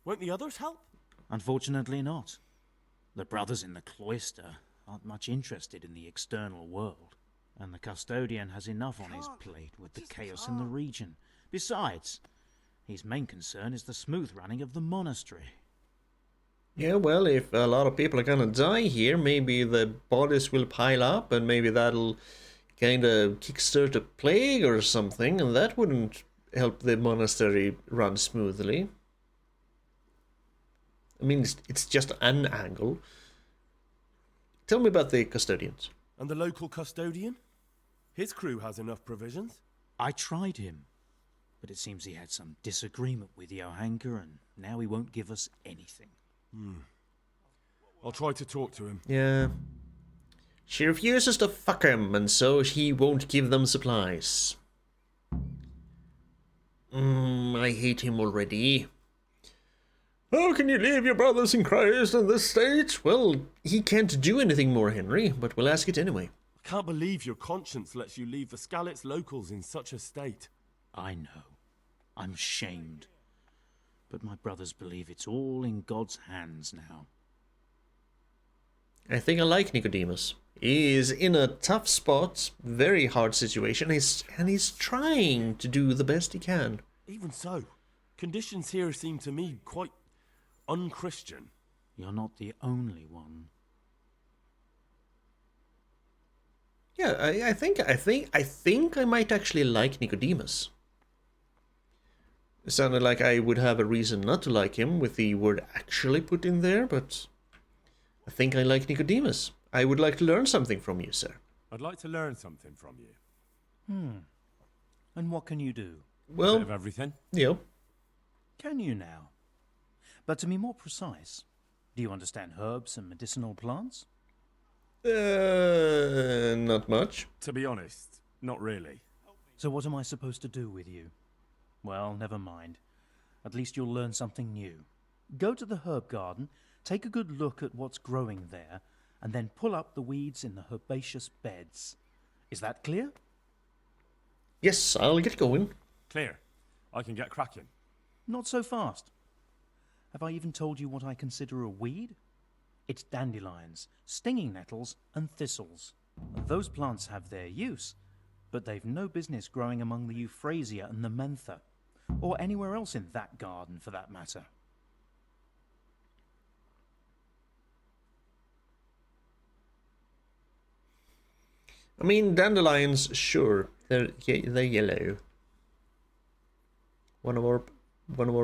Won't the others help? Unfortunately not. The brothers in the cloister aren't much interested in the external world, and the custodian has enough on his plate with the chaos in the region. Besides, his main concern is the smooth running of the monastery. Yeah, well, if a lot of people are gonna die here, maybe the bodies will pile up, and maybe that'll kind of kickstart a plague or something, and that wouldn't help the monastery run smoothly. I mean, it's just an angle. Tell me about the custodians. And the local custodian? His crew has enough provisions. I tried him, but it seems he had some disagreement with Johanka, and now he won't give us anything. I'll try to talk to him. Yeah. She refuses to fuck him, and so he won't give them supplies. I hate him already. How can you leave your brothers in Christ in this state? Well, he can't do anything more, Henry, but we'll ask it anyway. I can't believe your conscience lets you leave the Skalitz locals in such a state. I know. I'm shamed. But my brothers believe it's all in God's hands now. I think I like Nicodemus. He is in a tough spot, very hard situation, and he's trying to do the best he can. Even so, conditions here seem to me quite unchristian. You're not the only one. Yeah, I think I might actually like Nicodemus. It sounded like I would have a reason not to like him with the word actually put in there, but I think I like Nicodemus. I would like to learn something from you, sir. I'd like to learn something from you. And what can you do? Well, Bit of everything. Yeah. Can you now? But to be more precise, do you understand herbs and medicinal plants? Not much. To be honest, not really. So what am I supposed to do with you? Well, never mind. At least you'll learn something new. Go to the herb garden, take a good look at what's growing there, and then pull up the weeds in the herbaceous beds. Is that clear? Yes, I'll get going. Clear. I can get cracking. Not so fast. Have I even told you what I consider a weed? It's dandelions, stinging nettles, and thistles. Those plants have their use, but they've no business growing among the euphrasia and the mentha, or anywhere else in that garden for that matter. I mean, dandelions, sure, they're yellow. One of our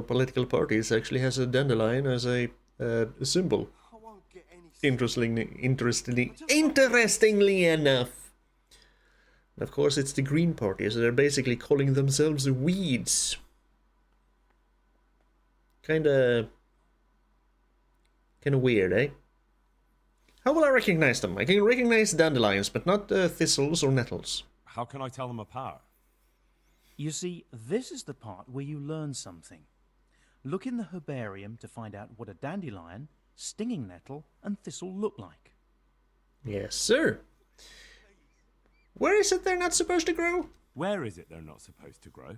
political parties actually has a dandelion as a symbol. Interestingly enough. And of course, it's the Green Party, so they're basically calling themselves weeds. Kinda weird, eh? How will I recognize them? I can recognize dandelions, but not thistles or nettles. How can I tell them apart? You see, this is the part where you learn something. Look in the herbarium to find out what a dandelion, stinging nettle, and thistle look like. Yes, sir. Where is it they're not supposed to grow? Where is it they're not supposed to grow?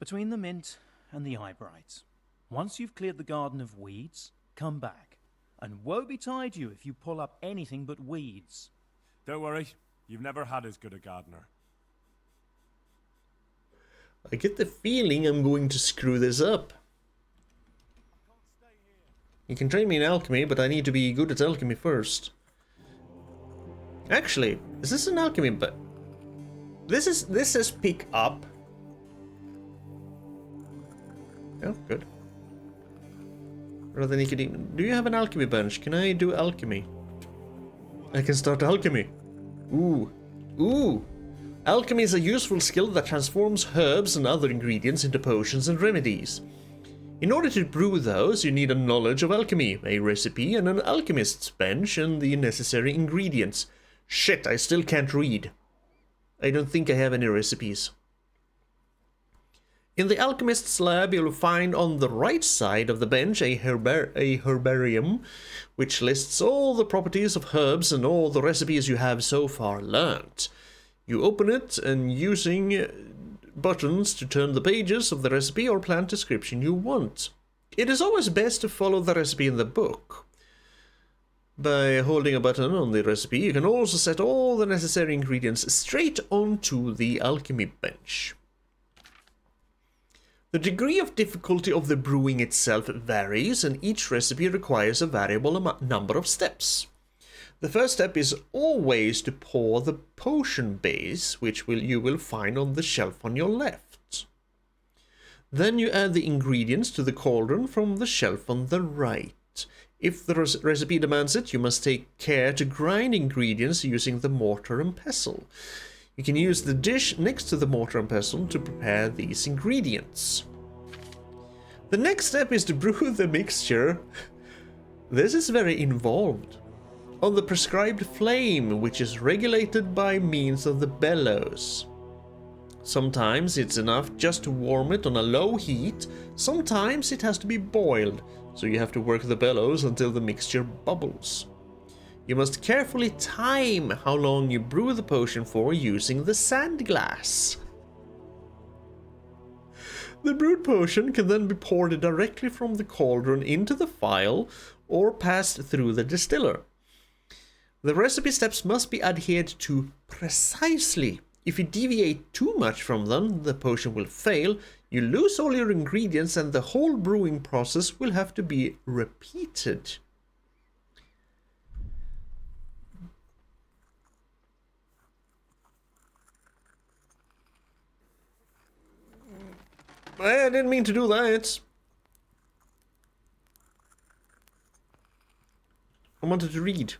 Between the mint and the eyebrights. Once you've cleared the garden of weeds, come back. And woe betide you if you pull up anything but weeds. Don't worry, you've never had as good a gardener. I get the feeling I'm going to screw this up. You can train me in alchemy, but I need to be good at alchemy first. Actually, is this an alchemy? But this says pick up. Oh, good. Rather Nicodemus, do you have an alchemy bench? Can I do alchemy? I can start alchemy. Ooh. Alchemy is a useful skill that transforms herbs and other ingredients into potions and remedies. In order to brew those, you need a knowledge of alchemy, a recipe, and an alchemist's bench, and the necessary ingredients. Shit, I still can't read. I don't think I have any recipes. In the alchemist's lab, you'll find on the right side of the bench a herbarium, which lists all the properties of herbs and all the recipes you have so far learnt. You open it, and using buttons to turn the pages of the recipe or plant description you want. it is always best to follow the recipe in the book. By holding a button on the recipe, you can also set all the necessary ingredients straight onto the alchemy bench. The degree of difficulty of the brewing itself varies, and each recipe requires a variable number of steps. The first step is always to pour the potion base, which you will find on the shelf on your left. Then you add the ingredients to the cauldron from the shelf on the right. If the recipe demands it, you must take care to grind ingredients using the mortar and pestle. You can use the dish next to the mortar and pestle to prepare these ingredients. The next step is to brew the mixture. This is very involved. On the prescribed flame, which is regulated by means of the bellows. Sometimes it's enough just to warm it on a low heat, sometimes it has to be boiled, so you have to work the bellows until the mixture bubbles. You must carefully time how long you brew the potion for using the sand glass. The brewed potion can then be poured directly from the cauldron into the phial or passed through the distiller. The recipe steps must be adhered to precisely. If you deviate too much from them, the potion will fail, you lose all your ingredients, and the whole brewing process will have to be repeated. I didn't mean to do that. I wanted to read.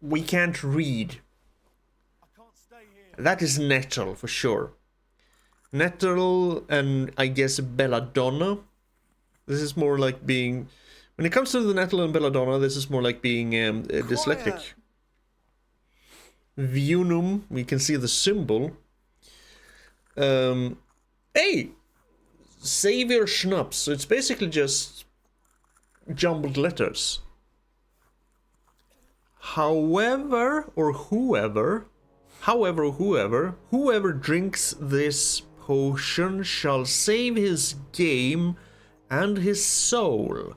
We can't read. That is nettle for sure. Nettle and I guess belladonna. This is more like being... When it comes to the nettle and belladonna, this is more like being dyslexic. Vunum, we can see the symbol. Hey! Savior Schnapps. So it's basically just jumbled letters. However whoever drinks this potion shall save his game and his soul,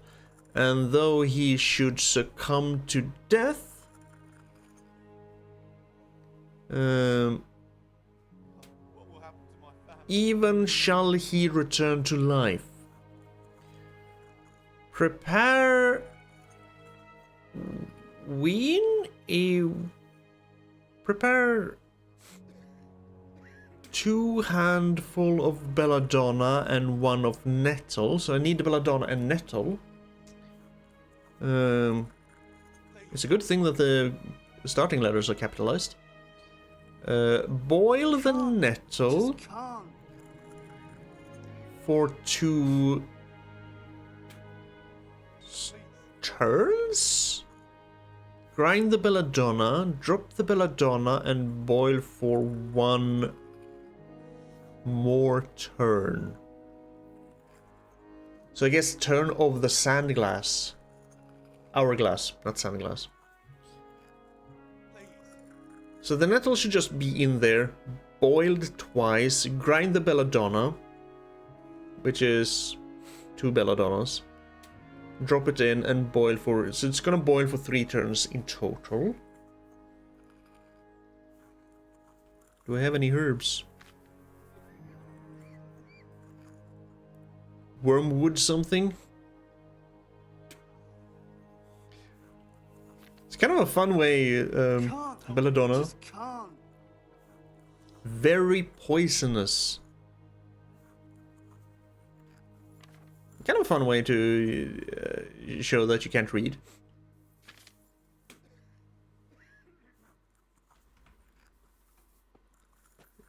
and though he should succumb to death, even shall he return to life. Prepare prepare 2 handful of belladonna and 1 of nettle. So I need the belladonna and nettle. It's a good thing that the starting letters are capitalized. Boil the nettle for 2 turns. Grind the belladonna, drop the belladonna, and boil for 1 more turn. So I guess turn of the sand glass. Hourglass, not sand glass. So the nettle should just be in there, boiled twice, grind the belladonna, which is 2 belladonnas, drop it in and boil for, so it's gonna boil for 3 turns in total. Do I have any herbs? Wormwood something? It's kind of a fun way, belladonna. Very poisonous. Kind of a fun way to show that you can't read.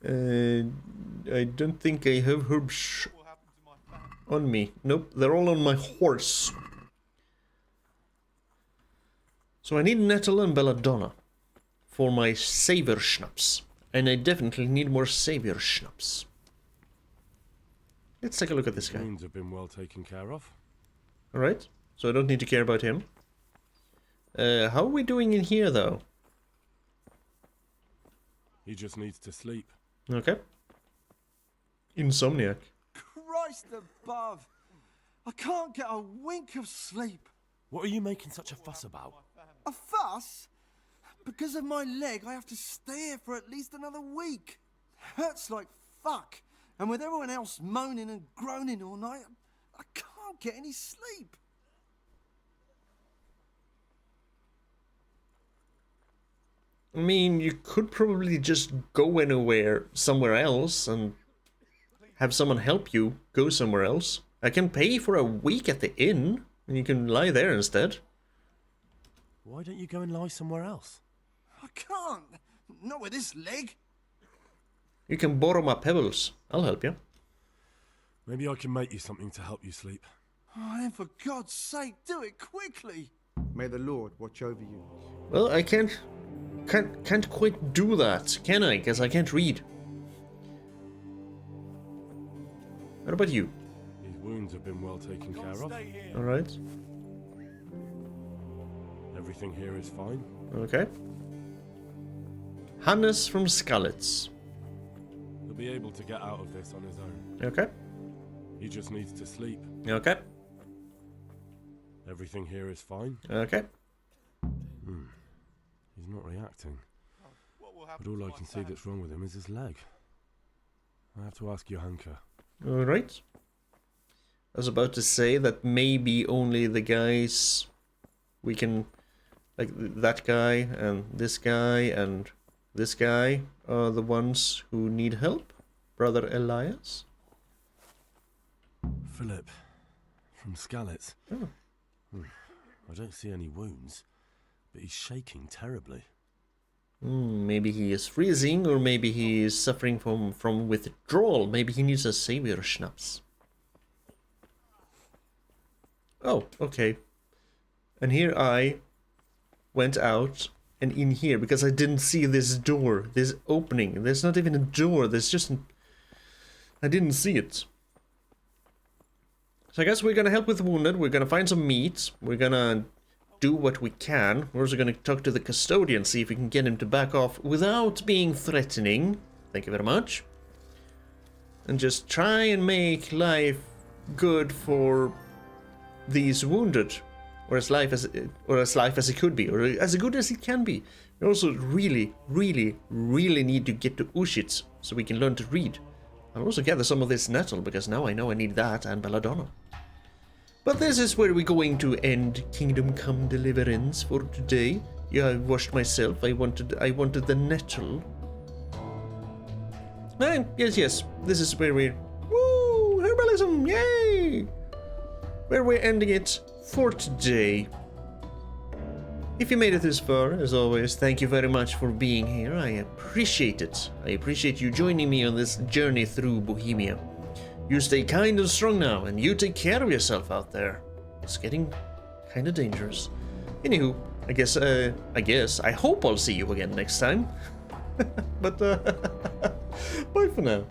I don't think I have herbs on me. Nope, they're all on my horse. So I need nettle and belladonna for my savior schnapps. And I definitely need more savior schnapps. Let's take a look at this guy. Wounds have been well taken care of. Alright, so I don't need to care about him. How are we doing in here, though? He just needs to sleep. Okay. Insomniac. Christ above! I can't get a wink of sleep. What are you making such a fuss about? A fuss? Because of my leg, I have to stay here for at least another week. Hurts like fuck. And with everyone else moaning and groaning all night, I can't get any sleep. I mean, you could probably just go somewhere else and have someone help you go somewhere else. I can pay for a week at the inn, and you can lie there instead. Why don't you go and lie somewhere else? I can't. Not with this leg. You can borrow my pebbles. I'll help you. Maybe I can make you something to help you sleep. Oh, then for God's sake, do it quickly. May the Lord watch over you. Well, I can't quite do that, can I? Because I can't read. What about you? These wounds have been well taken care of. Alright. Everything here is fine. Okay. Hannes from Skalitz. He'll be able to get out of this on his own. Okay. He just needs to sleep. Okay. Everything here is fine. Okay. He's not reacting. But all I can see that's wrong with him is his leg. I have to ask Johanka. Alright. I was about to say that maybe only the guys we can, like that guy and this guy are the ones who need help. Brother Elias. Philip from Skalitz. Oh. I don't see any wounds, but he's shaking terribly. Maybe he is freezing, or maybe he is suffering from withdrawal. Maybe he needs a savior schnapps. Oh, okay. And here I went out and in here because I didn't see this door, this opening. There's not even a door. There's just I didn't see it. So I guess we're gonna help with the wounded. We're gonna find some meat. We're gonna do what we can. We're also gonna talk to the custodian, see if we can get him to back off without being threatening. Thank you very much. And just try and make life good for these wounded, or as life as it could be, or as good as it can be. We also really need to get to Ushitz so we can learn to read. I'll also gather some of this nettle because now I know I need that and belladonna. But this is where we're going to end Kingdom Come Deliverance for today. Yeah, I washed myself. I wanted the nettle. And yes, this is where we're... Woo! Herbalism! Yay! Where we're ending it for today. If you made it this far, as always, thank you very much for being here. I appreciate it. I appreciate you joining me on this journey through Bohemia. You stay kind and strong now, and you take care of yourself out there. It's getting kind of dangerous. Anywho, I hope I'll see you again next time. But, bye for now.